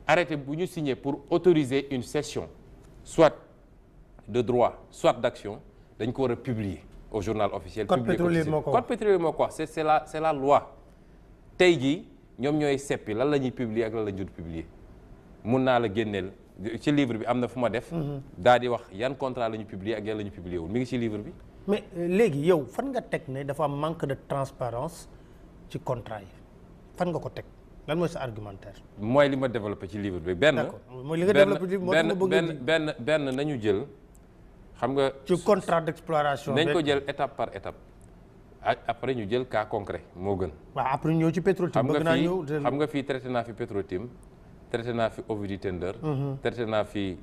arrêté bu ñu signé pour autoriser une cession soit de droit soit d'action dañ ko war a publier au journal officiel. code pétrolier moo ko wax code pétrolier moo ko wax c'est la loi tey jii ñoom ñooy seppi lan la ñuy publier ak lan la ñu dul publier mun naa la génneel ci livre bi am na fu ma def. daal di wax yan contrat la ñu publier ak yan la ñu publier wul mi ngi ci livre bi. mais léegi yow fan nga teg ne dafa am manque de transparence ci contrat yi fan nga ko teg lan mooy sa argumentaire. mooy li ma développé ci livre bi benn. d'accord mooy li nga développé moo tax ma bëgg benn nañu jël. xam nga ci contrat d'exploration dañ ko jël étape par étape après ñu jël cas concret moo gën. waaw après ñëw ci Petro-Tim bëgg naa ñëw xam nga fii traité naa fi Petro-Tim traité naa fi Ovidiu Tender. traité naa fi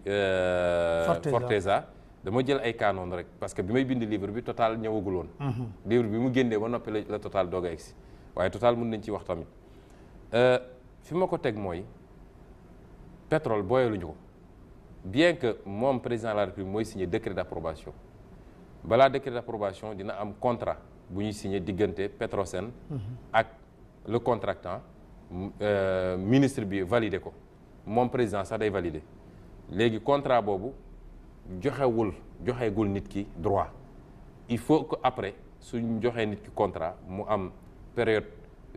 Forteza. dama jël ay kaanoon rek parce que bi may bind livre bi Total ñëwagul woon. livre bi mu génnee ba noppi la Total doog a egsi waaye Total mën nañ ci wax tamit fi ma ko teg mooy pétrole booyaluñu ko bien que moom président de la République mooy signé décret d'approbation balaa décret d'approbation dina am contrat bu ñuy signé diggante Petrosen ak le contractant ministre bi validé ko moom président sax day validé léegi contrat boobu joxeegul nit ki droit il faut que après suñ joxee nit ki contrat mu am période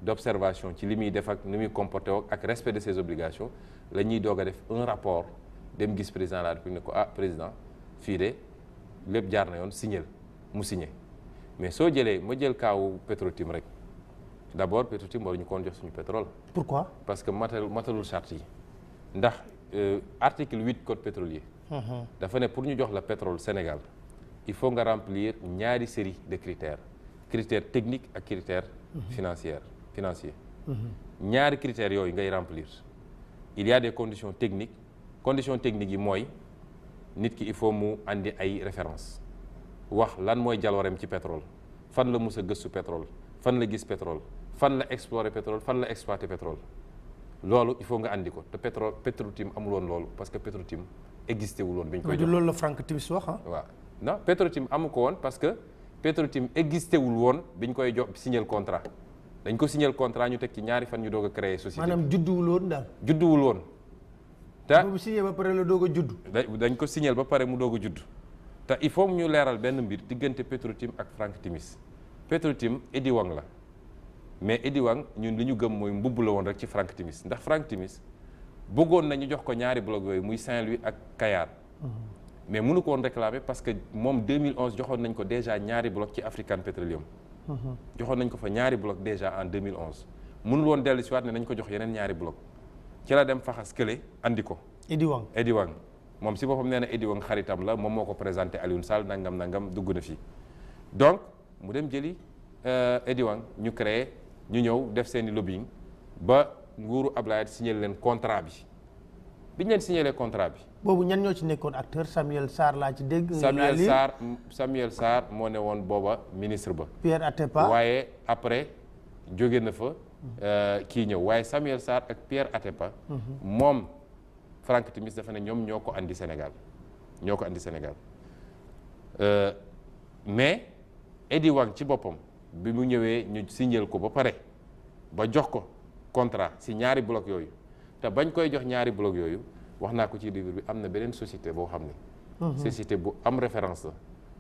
d'observation ci li muy def ak ni muy comporté woo ak respect de ses obligations la ñuy doog a def un rapport dem gis président de la République ne ko président fii de lépp jaar na yoon signé mu signé mais soo jëlee ma jël kaawu Petrotim rek d'abord Petrotim waruñu koon jox suñu pétrole. Pourquoi? parce que matalul charte yi ndax article 8 code pétrolier. dafa ne pour ñu jox la pétrole Sénégal il faut nga remplir ñaari série de critères techniques ak critères financiers ñaari critères yooyu ngay remplir il y a des conditions techniques yi mooy nit ki il faut mu andi ay références wax lan mooy jaloorem ci pétrole fan la mus a gëstu pétrole fan la gis pétrole fan la explorer pétrole fan la exploiter pétrole loolu il faut nga andi ko te Petrotim amul woon loolu parce que Petrotim existé wul woon bi ñu koy jox loolu la Franck Timis wax waaw non Petrotim amu ko woon parce que Petrotim existé wul woon bi ñu koy jox signer contrat dañ ko signer contrat ñu teg ci ñaari fan ñu doog a créer société. maanaam judduwul woon daal. judduwul woon. te bu signé ba pare la doog a judd. dañ ko signer ba pare mu doog a judd te il faut ñu leeral benn mbir diggante Petrotim ak Franck Timis Petrotim Edi Wang la mais Edi Wang ñun li ñu gëm mooy mbubb la woon rek ci Franck Timis ndax Franck Timis bëggoon nañu jox ko ñaari bloc yooyu muy Saint-Louis ak Kayar mais mënu ko woon réclamer parce que moom 2011 joxoon nañ ko déjà ñaari bloc ci African Petroleum joxoon nañ ko fa ñaari bloc déjà en 2011 mënul woon dellu si waat ne nañ ko jox yeneen ñaari bloc ci la dem faxas kële andi ko Edi Wang moom si boppam nee na Edi Wang xaritam la moom moo ko présenté Alioune Sall nangam dugg na fii donc mu dem jëli Edi Wang ñu créé ñu ñëw def seeni lobbying ba nguuru Ablaye signé leen contrat bi ñu leen signé contrat bi. boobu ñan ñoo ci nekkoon acteur Samuel Sarr laa ci dégg. Samuel Sarr moo ne woon booba ministre ba. Pierre Atepa waaye après jóge na fa. kii ñëw waaye Samuel Sarr ak Pierre Atepa. moom Franck Timis dafa ne ñoom ñoo ko andi Sénégal mais Edi Wang ci boppam bi mu ñëwee ñu signé ko ba pare ba jox ko contrat si ñaari bloc yooyu te bañ koy jox ñaari bloc yooyu wax naa ko ci livre bi am na beneen société boo xam ne. société bu am référence la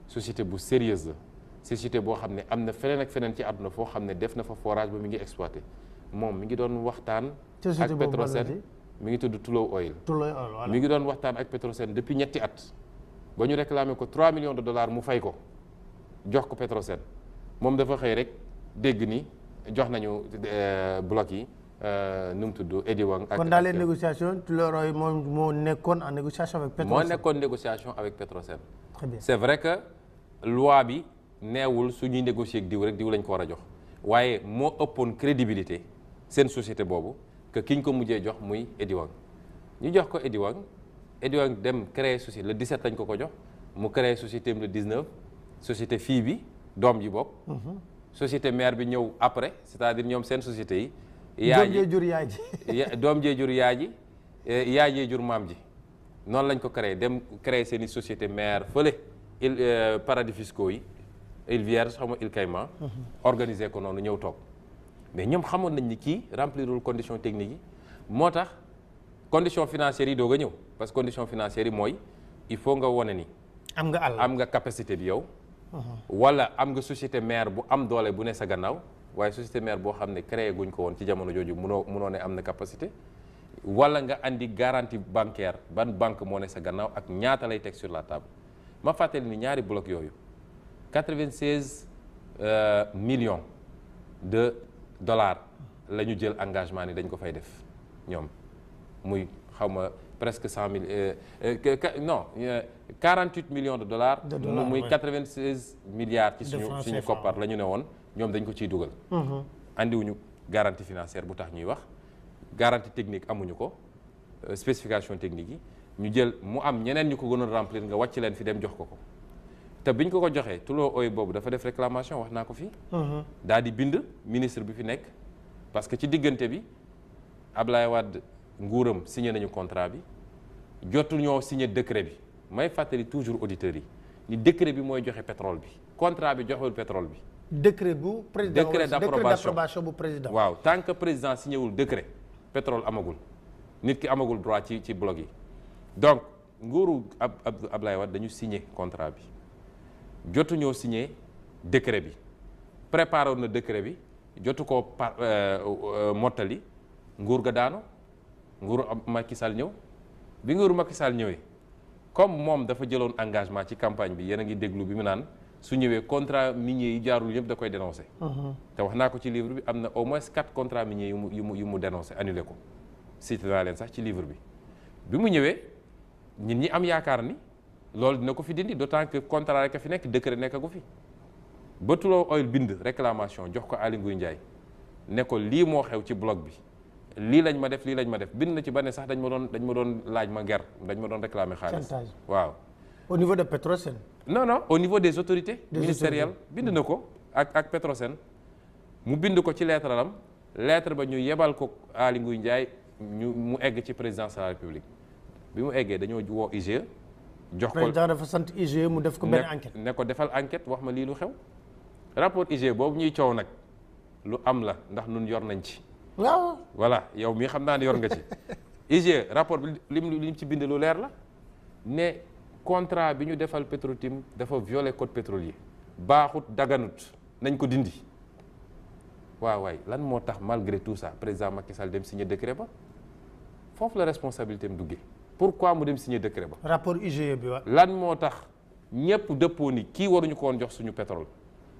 société bu sérieuse la société boo xam ne am na feneen ak feneen ci àdduna foo xam ne def na fa forage ba mi ngi exploité moom mi ngi doon waxtaan. ak Petrosen mi ngi tudd Tullow Oil. mi ngi doon waxtaan ak Petrosen depuis ñetti at ba ñu réclamé ko 3 millions de dollars mu fay ko jox ko Petrosen moom dafa xëy rek dégg ni jox nañu bloc yi nu mu tudd Edi Wang. ak kon dans les négociations Tullow Oil moo nekkoon en négociation avec Petrosen. moo nekkoon négociation avec Petrosen. très bien c'est vrai que loi bi neewul suñuy négocier ak diw rek diw lañ ko war a jox waaye moo ëppoon crédibilité seen société boobu que kiñ ko mujjee jox muy Edi Wang ñu jox ko Edi Wang dem créer société le 17 lañ ko jox mu créer société le 19 société fii bi doom ji bokk. société mère bi ñëw après c'est-à-dire ñoom seen société yi. doom jee jur yaay ji doom jee jur yaay ji yaay jee jur maam ji noonu lañ ko créer dem créer seen i société mère fële paradis fiscaux yi îles Vierges xam nga îles Caïmans organiser ko noonu ñëw toog mais ñoom xamoon nañ ni kii remplirul conditions techniques yi moo tax conditions financières yi doog a ñëw parce que conditions financières yi mooy il faut nga wone ni am nga capacité bi yow wala am nga société mère bu am doole bu ne sa gannaaw waaye société mère boo xam ne créé guñ ko woon ci jamono jooju munoo ne am na capacité wala nga andi garantie bancaire ban banque moo ne sa gannaaw ak ñaata lay teg sur la table ma fàttali ni ñaari bloc yooyu 96 millions de dollars la ñu jël engagement ni dañ ko fay def ñoom muy xaw ma presque 48 millions de dollars muy 96 milliards ci suñu koppar la ñu ne woon ñoom dañ ko ciy dugal andiwuñu garantie financière bu tax ñuy wax garantie technique amuñu ko spécification technique yi ñu jël mu am ñeneen ñu ko gënoon remplir nga wàcc leen fi dem jox ko te biñ ko joxee Tullow Oil boobu dafa def réclamation wax naa ko fii daal di bind ministre bi fi nekk parce que ci diggante bi Ablaye Wade nguuram signé nañu contrat bi jotu ñoo signé décret bi may fàttali toujours auditeurs yi ni décret bi mooy joxe pétrole bi contrat bi joxewul pétrole bi. décret bu président décret d'approbation bu président. waaw tant que président signé wul décret pétrole amagul nit ki amagul droit ci bloc yi donc nguuru Ablaye Wade dañu signé contrat bi jotu ñoo signé décret bi préparé woon na décret bi jotu ko mottali nguur ga daanu nguuru Macky Sall ñëw bi nguuru Macky Sall ñëwee comme moom dafa jëloon engagement ci campagne bi yéen a ngi déglu bi mu naan su ñëwee contrat minier yi jaarul yëpp da koy dénoncé. te wax naa ko ci livre bi am na au moins 4 contrats miniers yu mu dénoncé annulé ko cité naa leen sax ci livre bi mu ñëwee nit ñi am yaakaar ni loolu dina ko fi dindi d'autant que contrat rek a fi nekk décret nekkagu fi ba Tullow Oil bind réclamation jox ko Aly Ngouille Ndiaye ne ko lii moo xew ci bloc bi lii lañ ma def bind na ci ba ne sax dañ ma doon laaj ma ger dañ ma doon réclamer xaalis waaw. au niveau de Petrosen. non au niveau des autorités ministérielles bind na ko ak Petrosen mu bind ko ci lettre ba ñu yebal ko Aly Ngouille Ndiaye mu egg ci présidence de la République bi mu eggee dañoo woo IGE jox ko président dafa sant IGE mu def ko benn enquête ne ko defal enquête wax ma lii lu xew rapport IGE boobu ñuy coow nag lu am la ndax nun yor nañ ci waaw voilà yow mii xam naa ne yor nga ci IGE rapport bi lim ci bind lu leer la ne contrat bi ñu defal Petrotim dafa violer code pétrolier baaxut daganut nañ ko dindi waaw waay lan moo tax malgré tout ça président Macky Sall dem signer décret ba foofu la responsabilité am duggee pourquoi mu dem signer décret ba. rapport IGE bi wa. lan moo tax ñëpp dëppoo ni kii waruñu ko woon jox suñu pétrole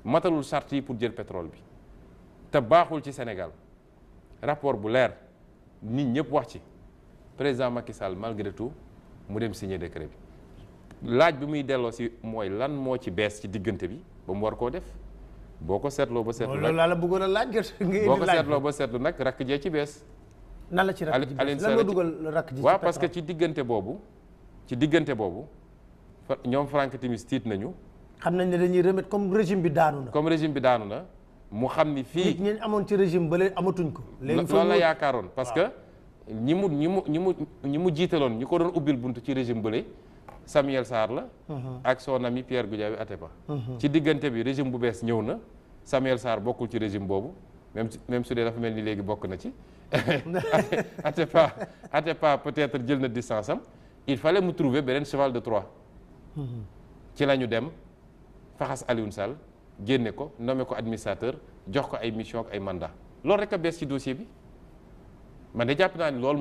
matalul charte yi pour jël pétrole bi te baaxul ci Sénégal rapport bu leer nit ñëpp wax ci président Macky Sall malgré tout mu dem signer décret bi laaj bi muy delloo si mooy lan moo ci bees ci diggante bi ba mu war koo def boo ko seetloo ba seetlu. loolu laa la bëggoon a laaj boo ko seetloo ba seetlu nag rakk jee ci bees. nan la ci rakk ji bees lan moo dugal rakk ji. waaw parce que ci diggante boobu ñoom Franck Timis tiit nañu. xam nañ ne dañuy remettre comme régime bi daanu na. mu xam ni fii nit ñi amoon ci régime bële amatuñ ko. léegi loolu la yaakaaroon parce que ñi mu jiitaloon ñi ko doon ubbil buntu ci régime bële Samuel Sarr la. ak son ami Pierre Goudiaby Atepa. ci diggante bi régime bu bees ñëw na Samuel Sarr bokkul ci régime boobu même su dee dafa mel ni léegi bokk na ci. Atepa peut-être jël na distance am il fallait mu trouver beneen cheval de Troie. ci la ñu dem faxas Alioune Sall génne ko nommé ko administrateur jox ko ay mission ak ay mandat loolu rek a bees ci dossier bi man de jàpp naa ni loolu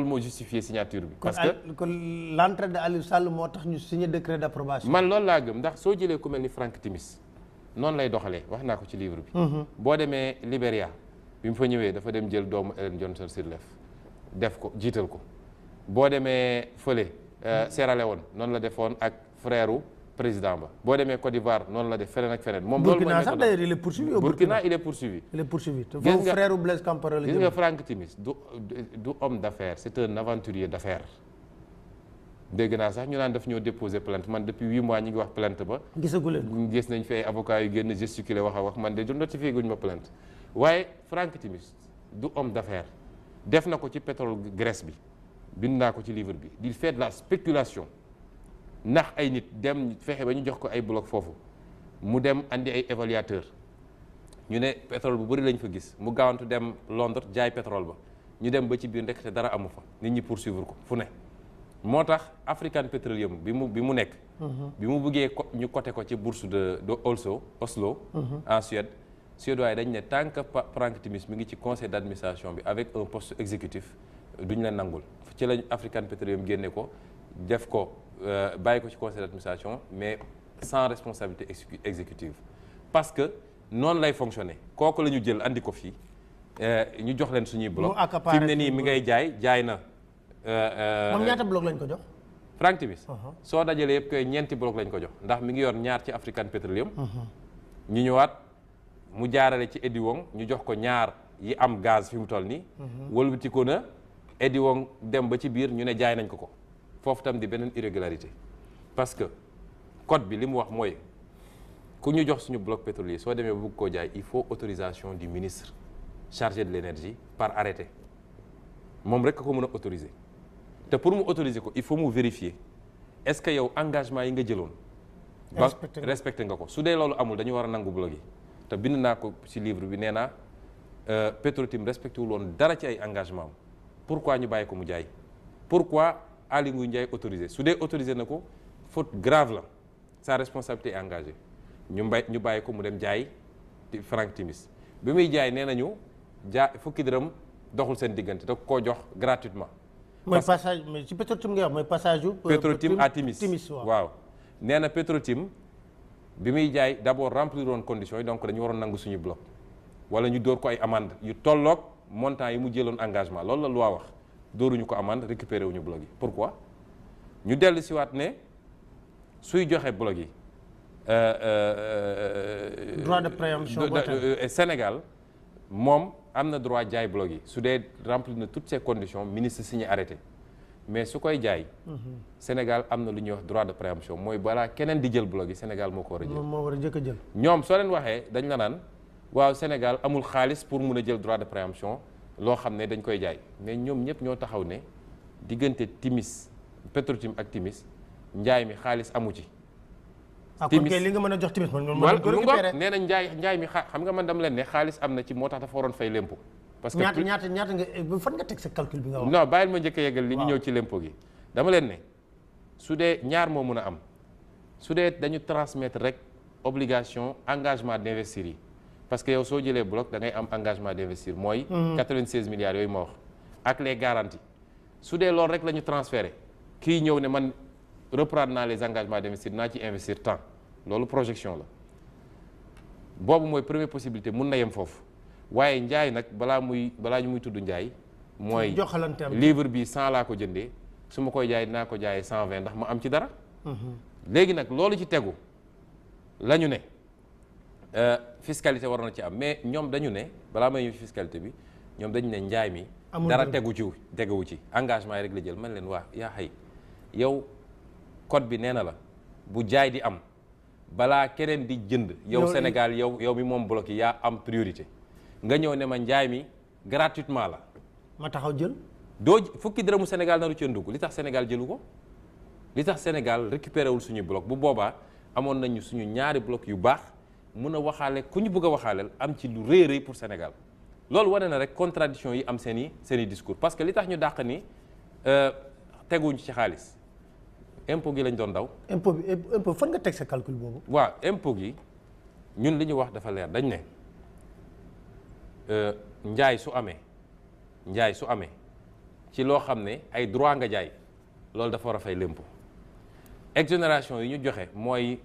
moo justifié signature bi. parce que kon l'entrée de Aliou Sall moo tax ñu signé décret d'approbation. man loolu laa gëm ndax soo jëlee ku mel ni Franck Timis noonu lay doxalee wax naa ko ci livre bi. boo demee Libéria bi mu fa ñëwee dafa dem jël doomu Ellen Johnson Sirleaf def ko jiital ko boo demee fële Sierra Leone noonu la defoon ak frère président ba boo demee Côte d'Ivoire noonu la def feneen ak feneen. moom loolu Burkina sax d'ailleurs il est poursuivi. Burkina il est poursuivi. te foofu frère Blaise Compaoré la. gis nga Franck Timis du homme d'affaires c'est un aventurier d'affaires. dégg naa sax ñu naan daf ñoo déposer plainte man depuis 8 mois ñu ngi wax plainte ba. gisaguleen gis nañ fi ay avocats yu génn gesticuler wax man de du notifié guñ ma plainte waaye Franck Timis du homme d'affaires def na ko ci pétrole Grèce bi bind naa ko ci livre bi il fait de la spéculation. ndax ay nit dem fexe ba ñu jox ko ay bloc foofu mu dem andi ay évaluateur ñu ne pétrole bu bëri lañ fa gis mu gaawantu dem Londres jaay pétrole ba ñu dem ba ci biir ndekete dara amu fa nit ñi poursuivre ko fu ne moo tax African Petroleum bi mu nekk bi mu bëggee ñu coté ko ci bourse de Oslo en Suède suédois yi dañ ne tant que Franck Timis mi ngi ci conseil d'administration bi avec un poste exécutif duñ la nangul ci lañ African Petroleum génne ko def ko bàyyi ko ci conseil d'administration mais sans responsabilité exécutive parce que noonu lay fonctionner kooku la ñu jël andi ko fii ñu jox leen suñuy bloc fi mu ne nii mi ngay jaay na moom ñaata bloc lañ ko jox Franck Timis soo dajalee yëpp koy ñeenti bloc lañ ko jox ndax mi ngi yor ñaar ci African Petroleum ñu ñëwaat mu jaarale ci Eddie Wong ñu jox ko ñaar yi am gaz fi mu toll nii wëlbati ko na Edi Wong dem ba ci biir ñu ne jaay nañ ko foofu tam di beneen irrégularité parce que code bi li mu wax mooy ku ñu jox suñu bloc pétrolier soo demee ba bëgg koo jaay il faut autorisation du ministre chargé de l'énergie par arrêté moom rek ko mën a autoriser te pour mu autoriser ko il faut mu vérifier est-ce que yow engagement yi nga jëloon ba respecté nga ko su dee loolu amul dañu war a nangu bloc yi te bind naa ko ci livre bi nee naa Petro-Tim respecté wul woon dara ci ay engagement am pourquoi ñu bàyyi ko mu jaay pourquoi Aly Ngouille Ndiaye autorisé su dee autorisé na ko faute grave la sa responsabilité est engagée ñu bàyyi ko mu dem jaay Franck Timis bi muy jaay nee nañu fukki dërëm doxul seen diggante da koo jox gratuitement. mooy passage mais ci Petro-Tim nga wax mooy passage yu. Petro-Tim à Timis waaw nee na Petro-Tim bi muy jaay d'abord remplir woon conditions yi donc dañu waroon nangu suñu bloc wala ñu dóor ko ay amende yu tolloog montant yi mu jëloon engagement loolu la loi wax dóoruñu ko amende récupéré wuñu bloc yi pourquoi ñu dellu si waat ne suy joxe bloc yi. droit de préemption Sénégal moom am na droit jaay bloc yi su dee remplir na toutes ces conditions ministre signé arrêté mais su koy jaay. Sénégal am na lu ñuy wax droit de préemption mooy balaa keneen di jël bloc yi Sénégal moo ko war a jël. moo war a njëkk a jël. ñoom soo leen waxee dañ la naan waaw Sénégal amul xaalis pour mun a jël droit de préemption loo xam ne dañ koy jaay mais ñoom ñëpp ñoo taxaw ne diggante Timis Petro-Tim ak Timis njaay mi xaalis amu ci. Timis li nga mën a jox Timis man mën ko récupérer nee na njaay mi xam nga man dama leen ne xaalis am na ci moo tax dafa waroon fay l'impôt parce que ñaata nga fan nga teg sa calcul bi nga wax. non bàyyil ma njëkk a yeggal li ñu ñëw ci l'impôt gi dama leen ne su dee ñaar moo mën a am su dee dañu transmettre rek obligation engagement d'investir yi parce que yow soo jëlee bloc da ngay am engagement d'investir mooy 96 milliards yooyu ma wax ak les garanties su dee loolu rek la ñu transféré kii ñëw ne man reprendre naa les engagements d'investir naa ci investir tant loolu projection la boobu mooy première possibilité mun na yem foofu waaye njaay nag balaa ñu muy tudd njaay mooy livre bi 100 laa ko jëndee su ma koy jaay dinaa ko jaayee 120 ndax ma am ci dara léegi nag loolu ci tegu la ñu ne fiscalité war na ci am mais ñoom dañu ne balaa may ñëw fiscalité bi ñoom dañu ne njaay mi dara teguwu ci engagement yi rek la jël man leen waa yaa xëy yow code bi nee na la bu jaay di am balaa keneen di jënd yow Sénégal yow mi moom bloc yi yaa am priorité nga ñëw ne ma njaay mi gratuitement la ma taxaw jël doo fukki dërëmu Sénégal naru ci dugg li tax Sénégal jëlu ko li tax Sénégal récupéré wul suñu bloc bu boobaa amoon nañu suñu ñaari bloc yu baax mun a waxaale ku ñu bëgg a waxaaleel am ci lu rëy rëy pour Sénégal loolu wane na rek contradiction yi am seen i discours parce que li tax ñu dàq ni teguñu ci xaalis impôt gi lañ doon daw. impôt fan nga teg sa calcul boobu. waaw impôt gi ñun li ñu wax dafa leer dañ ne njaay su amee ci loo xam ne ay droit nga jaay loolu dafa war a fay l'impôt exonération yi ñu joxe mooy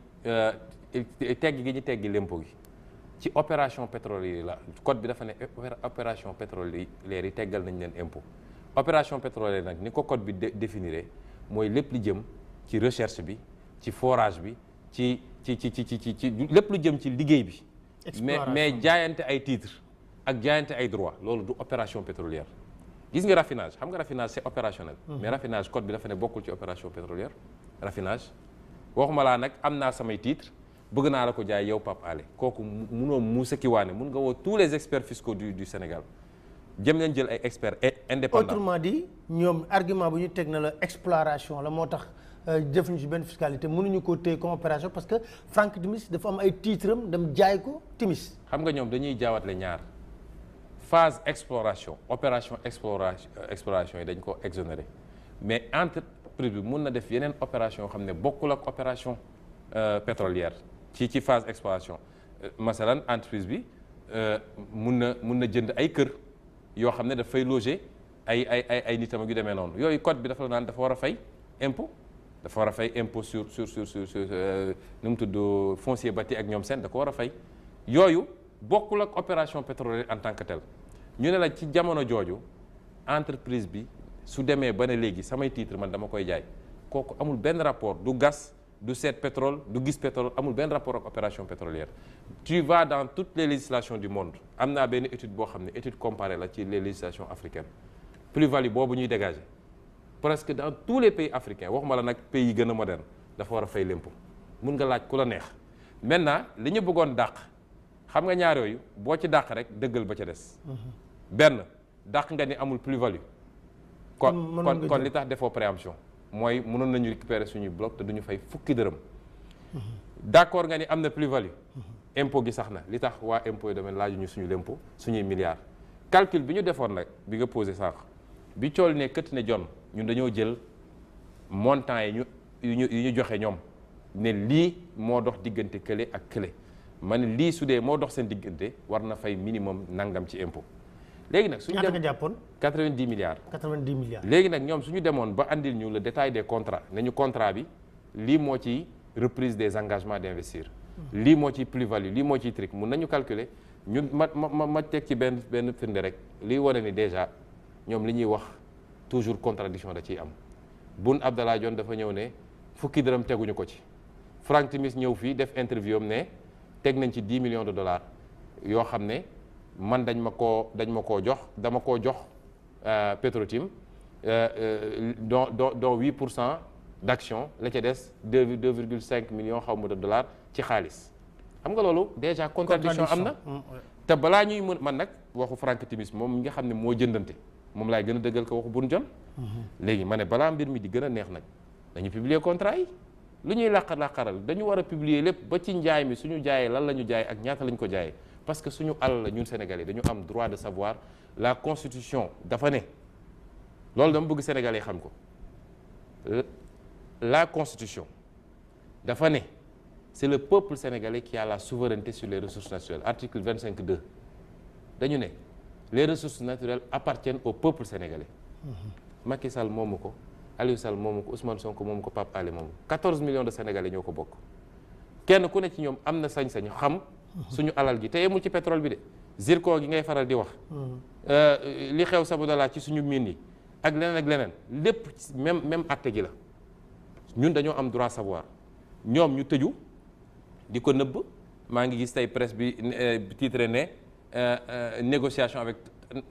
tegg gi ñu teggi l'impôt gi ci opération pétrolière la code bi dafa ne opération pétrolière yi teggal nañ leen impôt opération pétrolière nag ni ko code bi définiré mooy lépp li jëm ci recherche bi ci forage bi ci lépp lu jëm ci liggéey bi mais jaayante ay titres ak jaayante ay droits loolu du opération pétrolière gis nga raffinage xam nga raffinage c'est opérationnel mais raffinage code bi dafa ne bokkul ci opération pétrolière raffinage waxuma laa nag am naa samay titres bëgg naa la ko jaay yow Pape Alé kooku munoo muusa kiwaane mun nga woo tous les experts fiscaux du Sénégal jëm leen jël ay experts indépendants. autrement dit ñoom argument bu ñu teg na la exploration la moo tax defuñu ci benn fiscalité mënuñu koo téye comme opération parce que Franck Timis dafa am ay titres am dem jaay ko Timis. xam nga ñoom dañuy jaawatle ñaar phase exploration opération exploration yi dañ ko exonéré mais entreprise bi mun na def yeneen opération yoo xam ne bokkul ak opération pétrolière ci phase exploration masalan entreprise bi mun na jënd ay kër. yoo xam ne daf fay loger ay nitam ak yu demee noonu yooyu code bi dafa la naan dafa war a fay impôt dafa war a fay impôt sur nu mu tudd foncier bâti ak ñoom seen da ko war a fay yooyu bokkul ak opération pétrolière en tant que tel ñu ne la ci jamono jooju entreprise bi su demee ba ne léegi samay titre man dama koy jaay kooku amul benn rapport du gas du seet pétrole du gis pétrole amul benn rapport ak opération pétrolière tu vas dans toutes les législations du monde am naa benn étude boo xam ne étude comparée la ci les législations africaines plus-value boobu ñuy dégager presque dans tous les pays africains waxuma la nag pays yi gën a moderne dafa war a fay l'impôt mun nga laaj ku la neex. maintenant li ñu bëggoon dàq xam nga ñaar yooyu boo ci dàq rek dëggal ba ca des. benn dàq nga ni amul plus-value. kon li tax defoo préemption mooy mënoon nañu récupérer suñuy bloc te duñu fay fukki dërëm. d'accord nga ni am na plus-value. impôt gi sax na li tax waa impôt yi domaine laajuñu suñu l'impôt suñuy milliards. calcul bi ñu defoon nag bi nga posé sànq bi cool ne kët ne jon ñun dañoo jël montant yi ñu joxe ñoom ne lii moo dox diggante kële ak kële ma ne lii su dee moo dox seen diggante war na fay minimum nangam ci impôt. léegi nag suñu ñaata nga jàppoon 90 milliards. 90 milliards. léegi nag ñoom suñu demoon ba andil ñu le détail des contrats ne ñu contrat bi lii moo ci reprise des engagements d'investir. lii moo ci plus-value lii moo ciy trick mun nañu calculer ñun ma teg ci benn firnde rek lii wane ni déjà ñoom li ñuy wax toujours contradiction da ciy am. Boun Abdallah Dionne dafa ñëw ne fukki dërëm teguñu ko ci Frank Timis ñëw fii def interview am ne teg nañ ci 10 millions de dollars yoo xam ne man dañ ma koo jox dama koo jox Petro-Tim dont 8% d'action la ca des 2,5 millions xaw ma de dollars ci xaalis xam nga loolu déjà contradiction am na te balaa ñuy mën man nag waxu Frank Timis moom mi nga xam ne moo jëndante moom laay gën a dëggal ko waxu Boun Dionne léegi ma ne balaa mbir mi di gën a neex nag dañu publier contrat yi lu ñuy làqaral dañu war a publier lépp ba ci njaay mi suñu jaayee lan la ñu jaay ak ñaata la ñu ko jaayee parce que suñu alal la ñun Sénégalais dañu am droit de savoir la constitution dafa ne loolu dama bëgg Sénégalais xam ko la constitution dafa ne c'est le peuple sénégalais qui a la souveraineté sur les ressources naturelles article 25.2 dañu ne les ressources naturelles appartiennent au peuple sénégalais. Macky Sall moomu ko Aliou Sall moomu ko Ousmane Sonko moomu ko Pape Alé moomu 14 millions de sénégalais ñoo ko bokk kenn ku ne ci ñoom am na sañ-sañ xam suñu alal gi te yemul ci pétrole bi de zircon gi ngay faral di wax li xew Sabodala ci suñu mine yi ak leneen lépp même atte gi la ñun dañoo am droit savoir ñoom ñu tëju di ko nëbb maa ngi gis tey presse bi titre ne négociation avec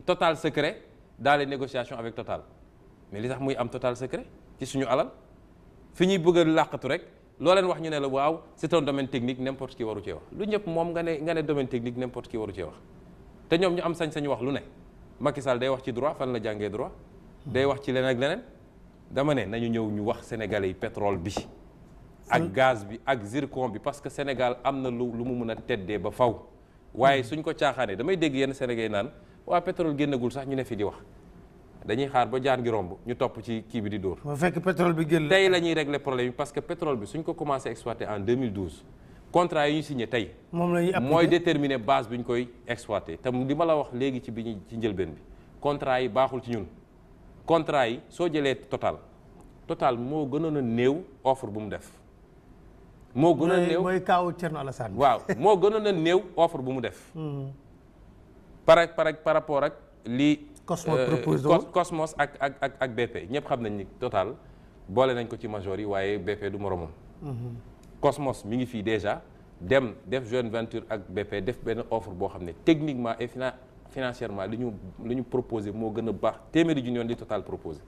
total secret dans les négociations avec Total mais li tax muy am total secret ci suñu alal fi ñuy bëgg a làqatu rek loo leen wax ñu ne la waaw c'est un domaine technique n'importe qui waru cee wax lu ñëpp moom nga ne domaine technique n'importe qui waru cee wax te ñoom ñu am sañ-sañu wax lu ne Macky Sall day wax ci droit fan la jàngee droit day wax ci leneen ak leneen dama ne nañu ñëw ñu wax sénégalais yi pétrole bi ak gaz bi ak zircon bi parce que Sénégal am na lu mu mën a teddee ba faw waaye suñ ko caaxaanee damay dégg yenn sénégalais naan waa pétrole génnagul sax ñu ne fi di wax dañuy xaar ba jaan gi romb ñu topp ci kii bi di dóor. bu fekk pétrole bi génn tey la ñuy régler problème yi parce que pétrole bi suñ ko commencé exploiter en 2012 contrat yi ñu signé tey. moom la ñuy appliquer mooy déterminer base bi ñu koy exploiter te li ma la wax léegi ci ci njëlbeen bi contrat yi baaxul ci ñun contrat yi soo jëlee Total moo gënoon a néew offre bu mu def. moo gënoon a néew mooy kaawu Thierno Alassane. waaw moo gënoon a néew offre bu mu def. par rapport ak lii. Cosmos ak BP ñëpp xam nañ ni Total boole nañ ko ci major yi waaye BP du moromam. Cosmos mi ngi fii déjà dem def joint venture ak BP def benn offre boo xam ne techniquement et financièrement li ñu proposé moo gën a baax téeméeri junni yoon li Total proposé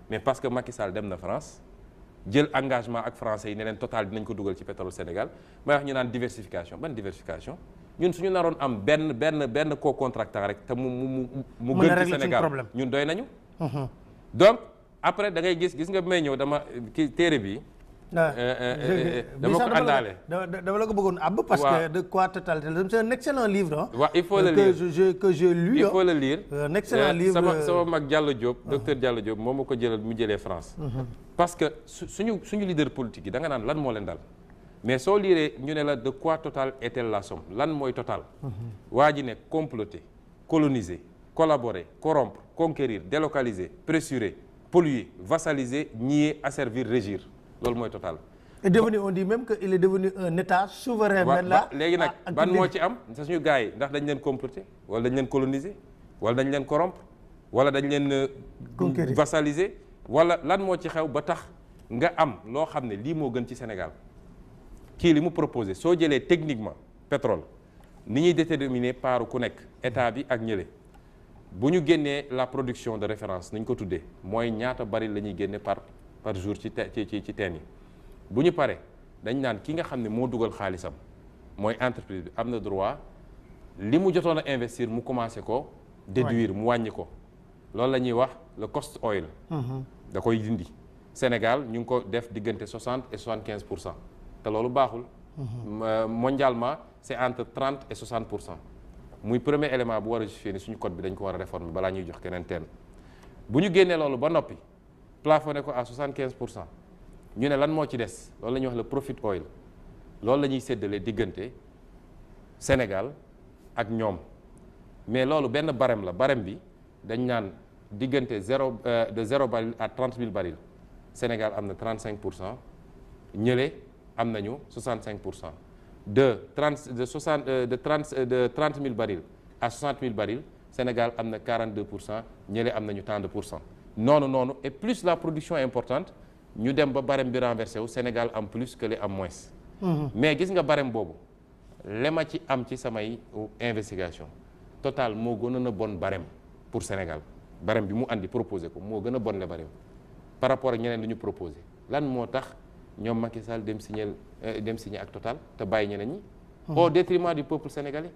mais parce que Macky Sall dem na France jël engagement ak français yi ne leen Total dinañ ko dugal ci pétrole Sénégal may wax ñu naan diversification ban diversification ñun suñu naroon am benn co-contractant rek te mu gën ci Sénégal ñun doy nañu. donc après da ngay gis nga bi may ñëw dama ki téere bi. dama ko àndaale. dama la ko bëggoon àbb parce que de quoi totalitarianisme c'est un excellent livre. waaw il faut le lire que j'ai lu. il faut le lire. un excellent livre sama mag Diallo Diop docteur Diallo Diop moo ma ko jëlal mu jëlee France. parce que suñu leader politique yi da nga naan lan moo leen dal. mais soo liiree ñu ne la de quoi Total est-elle la somme lan mooy Total. waa ji ne comploter coloniser collaborer corrompre conquérir délocaliser pressurer polluer vassaliser nier asservir régir loolu mooy Total. est devenu on dit même que il est devenu un état souverain. maintenant léegi nag ban moo ci am sa suñu gars yi ndax dañ leen comploter wala dañ leen coloniser wala dañ leen corrompre wala dañ leen conquérir vassaliser wala lan moo ci xew ba tax nga am loo xam ne lii moo gën ci Sénégal. kii li mu proposé soo jëlee techniquement pétrole ni ñuy déterminer paaru ku nekk état bi ak ñële bu ñu génnee la production de référence nañ ko tuddee mooy ñaata baril la ñuy génne par jour ci teen yi bu ñu paree dañ naan ki nga xam ne moo dugal xaalisam mooy entreprise bi am na droit li mu jotoon a investir mu commencé ko déduire mu wàññi ko loolu la ñuy wax le cost oil da koy dindi Sénégal ñu ngi ko def diggante 60 et 75% te loolu baaxul mondialement c'est entre 30 et 60% muy premier élément bu war a justifier ni suñu code bi dañ ko war a réformer balaa ñuy jox keneen teen bu ñu génnee loolu ba noppi plafonné ko à 75% ñu ne lan moo ci des loolu la ñuy wax le profit oil loolu la ñuy séddale diggante Sénégal ak ñoom mais loolu benn barème la barème bi dañ naan diggante de 0 baril à 30 000 barils Sénégal am na 35% ñële am nañu 65%. de 30 000 barils à 60 000 barils Sénégal am na 42% ñële am nañu tant de pour cent noonu et plus la production est importante ñu dem ba barème bi renversé wu Sénégal am plus que li am moins. mais gis nga barème boobu li ma ci am ci samay investigation Total moo gënoon a bon barème pour Sénégal barème bi mu andi proposé ko moo gën a bon le barème par rapport ak ñeneen li ñu proposé lan moo tax ñoom Macky Sall dem signer ak Total te bàyyi ñeneen ñi. au détriment du peuple sénégalais.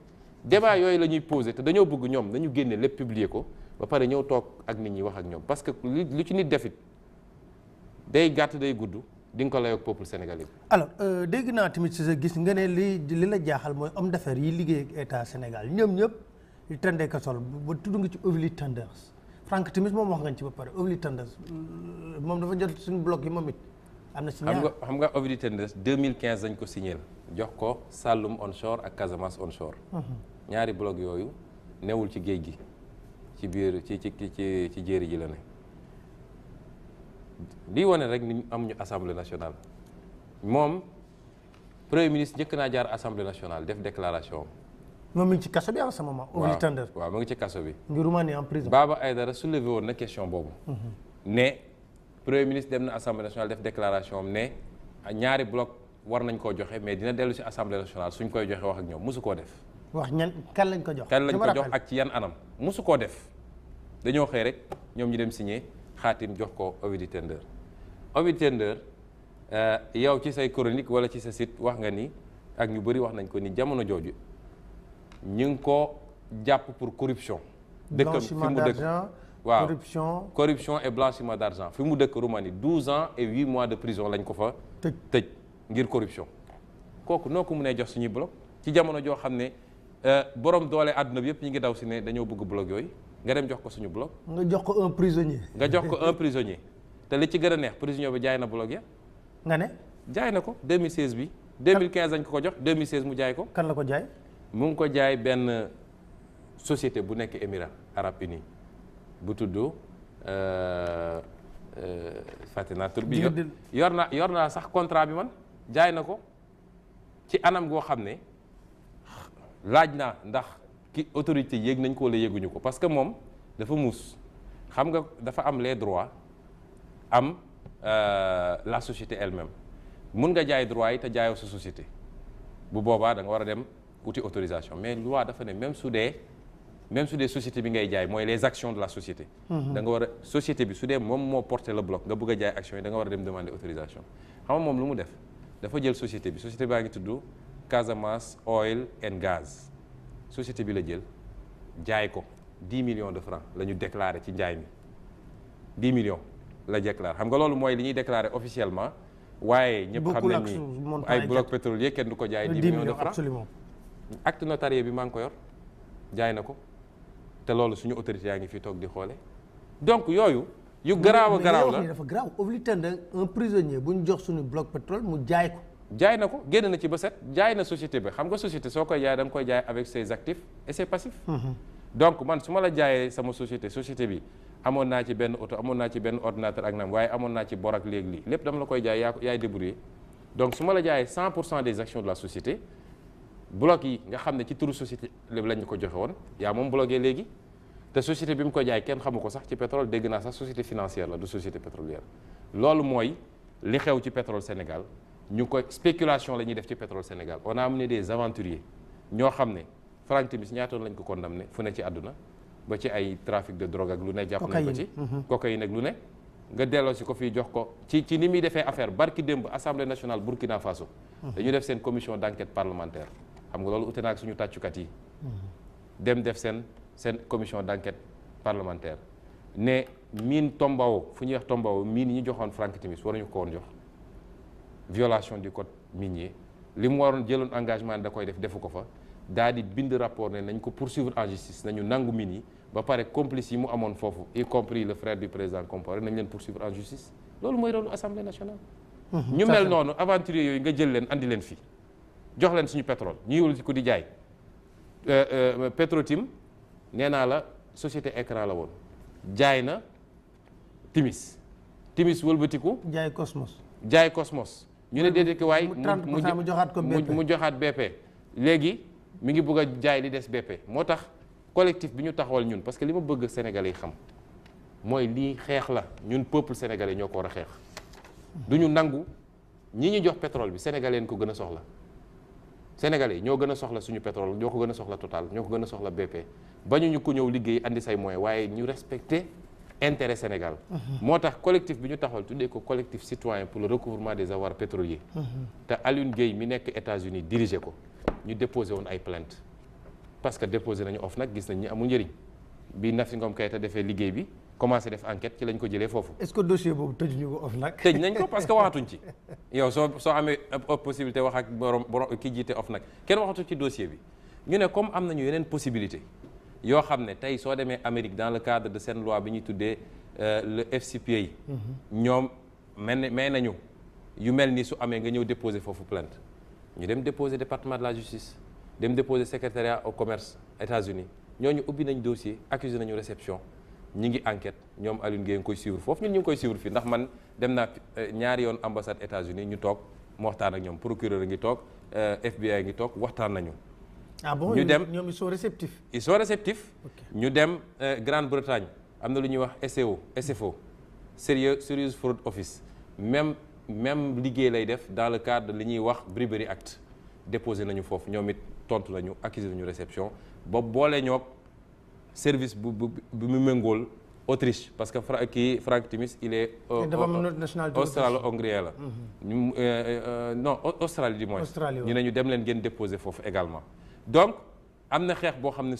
débat yooyu la ñuy posé te dañoo bëgg ñoom nañu génne lépp publier ko ba pare ñëw toog ak nit ñi wax ak ñoom parce que lu ci nit defit day gàtt day gudd di nga ko layoog peuple sénégalais. alors dégg naa tamit si sa gis nga ne li la jaaxal mooy homme d'affaires yi liggéey ak état Sénégal ñoom ñëpp di tendee ka sol ba tudd nga ci Ovili Tenders Franck Timis moom wax nga ci ba pare Ovili Tenders moom dafa jot suñu bloc yi moom it. am na si ñaar xam nga Ovili Tenders 2015 dañ ko signé jox ko Saloum onshore ak Casamance onshore. ñaari bloc yooyu newul ci géej gi ci biir ci jéeri ji la ne. lii wane rek ni amuñu assemblée nationale moom premier ministre njëkk naa jaar assemblée nationale def déclaration. moom mi ngi ci kaso bi en ce moment. Ovili Tenders waaw mu ngi ci kaso bi. ngir Roumanie en prison. Baba Aïdara soulevé woon na question boobu. ne premier ministre dem na assemblée nationale def déclaration am ne ñaari bloc war nañ koo joxe mais dina dellu ci assemblée nationale suñ koy joxe wax ak ñoom mosu koo def. wax ñan kan lañ ko jox. kan lañ ko jox ak ci yan anam mosu koo def dañoo xëy rek ñoom ñu dem signé xaatim jox ko Ovili Tenders. Ovili Tenders yow ci say chronique wala ci sa site wax nga ni ak ñu bëri wax nañ ko ni jamono jooju ñu ngi ko jàpp pour corruption. dëkkam fi mu dëkk waaw corruption et blanchiment d'argent fi mu dëkk Roumanie 12 ans et 8 mois de prison lañ ko fa tëj ngir corruption kooku noo ko mënee jox suñuy bloc ci jamono joo xam ne borom doole àdduna bi yëpp ñi ngi daw si ne dañoo bëgg bloc yooyu nga dem jox ko suñu bloc. nga jox ko un prisonnier. nga jox ko un prisonnier te li ci gën a neex prisonnier bi jaay na bloc ya. nga ne. jaay na ko 2016 bi. 2015 dañ ko jox 2016 mu jaay ko. kan la ko jaay. mu ngi ko jaay benn société bu nekk Émirats Arabes Unis bu tudd fàtte naa tur bi yor naa sax contrat bi man jaay na ko ci anam goo xam ne laaj naa ndax ki autorité yéeg nañ ko wala yéeguñu ko parce que moom dafa muus xam nga dafa am les droits am la société elle-même mun nga jaay droit yi te jaayoo sa société bu boobaa da nga war a dem wuti autorisation mais loi dafa ne même su dee société bi ngay jaay mooy les actions de la société. da nga war a société bi su dee moom moo porté le bloc nga bëgg a jaay action yi da nga war a dem demander autorisation xam nga moom lu mu def dafa jël société bi société baa ngi tudd Casamance Oil and Gaz société bi la jël jaay ko 10 millions de francs la ñu déclaré ci njaay mi 10 millions la déclaré xam nga loolu mooy li ñuy déclaré officiellement waaye ñëpp xam nañ ni ay bloc pétrolier kenn du ko jaay 10 millions de francs absolument. acte notarié bi maa ngi ko yor jaay na ko te loolu suñu autorité yaa ngi fi toog di xoole donc yooyu yu garaaw a garaaw la dafa garaaw Ovili Tenders un prisonnier bu ñu jox suñu bloc pétrole mu jaay ko. jaay na ko génn na ci ba set jaay na société bi xam nga société soo koy jaay da nga koy jaay avec ses actifs et ses passifs. donc man su ma la jaayee sama société bi amoon naa ci benn oto amoon naa ci benn ordinateur ak naam waaye amoon naa ci bor ak léegi lii lépp dama la koy jaay yaay débrouillé donc su ma la jaayee 100% des actions de la société bloc yi nga xam ne ci turu société lépp lañ ko joxe woon yaa moom bloqué léegi te société bi mu ko jaay kenn xamu ko sax ci pétrole dégg naa sax société financière la du société pétrolière loolu mooy li xew ci pétrole Sénégal ñu ngi koy spéculation la ñuy def ci pétrole Sénégal on a amené des aventuriers ñoo xam ne Franck Timis ñaatoon lañ ko condamné fu ne ci àdduna ba ci ay trafic de drogue ak lu ne jàpp nañ ko ci cocaïne ak lu ne nga delloo si ko fii jox ko ci ni muy defee affaire barki démb assemblée nationale Burkina Faso dañu def seen commission d'enquête parlementaire xam nga loolu ute naag suñu tàccukat yi dem def seen commission d'enquête parlementaire ne mine Tombao fu ñuy wax Tombao mine yi ñu joxoon Frank Timis waruñu ko woon jox violation du code minier li mu waroon jëloon engagement da koy def defu ko fa daal di bind rapport ne nañ ko poursuivre en justice nañu nangu mine yi ba pare complice yi mu amoon foofu y compris le frère du président Compaoré nañ leen poursuivre en justice loolu mooy rôle assemblée nationale ñu mel noonu aventurier yooyu nga jël leen andi leen fii jox leen suñu pétrole ñu yëwul ci ko di jaay Petrotim nee naa la société écran la woon jaay na Timis wëlbatiku jaay Cosmos ñu ne déedéet waay mu joxaat BP léegi mi ngi bëgg a jaay li des BP moo tax collectif bi ñu taxawal ñun parce que li ma bëgg sénégalais yi xam mooy lii xeex la ñun peuple sénégalais ñoo ko war a xeex du ñu nangu ñi ñu jox pétrole bi sénégalais ko gën a soxla sénégalais ñoo gën a soxla suñu pétrole ñoo ko gën a soxla Total ñoo ko gën a soxla BP bañu ñu ko ñëw liggéey andi say moyens waaye ñu respecté intérêt Sénégal moo tax collectif bi ñu taxawal tuddee ko collectif citoyen pour le recouvrement des avoirs pétroliers te Alioune Gueye mi nekk États-Unis dirigé ko ñu déposé woon ay plainte parce que déposé nañu OFNAC gis nañ ñi amul njëriñ bi Nafi Ngom Keïta defee liggéey bi commencé def enquête ci lañ ko jëlee foofu. est-ce que dossier boobu tëjuñu ko OFNAC. tëj nañ ko parce que waxatuñ ci yow soo amee possibilité wax ak borom ki jiite OFNAC kenn waxatu ci dossier bi ñu ne comme am nañu yeneen possibilité yoo xam ne tey soo demee Amérique dans le cadre de seen loi bi ñuy tuddee le FCPA ñoom may nañu yu mel ni su amee nga ñëw déposer foofu plainte ñu dem déposer département de la justice dem déposer secrétariat au commerce États-Unis ñooñu ubbi nañ dossier accusé nañu réception ñi ngi enquête ñoom Alioune Gueye ngi koy suivre foofu ñun ñu ngi koy suivre fii ndax man dem naa ñaari yoon ambassade États-Unis ñu toog mu waxtaan ak ñoom procureur a ngi toog FBI ngi toog waxtaan nañu. ah bon ñu dem ñoom ils sont réceptifs. ils sont réceptifs. ñu dem Grande-Bretagne am na lu ñuy wax SFO Serious Fraud Office même liggéey lay def dans le cadre de li ñuy wax Bribery Act déposé nañu foofu ñoom it tontu nañu accusé nañu réception ba boole ñoog service bu mu méngool Autriche parce que Frank Timis il est australo-hongrien la non Australie du moins ñu ne ñu dem leen ngeen déposé foofu également donc am na xeex boo xam ne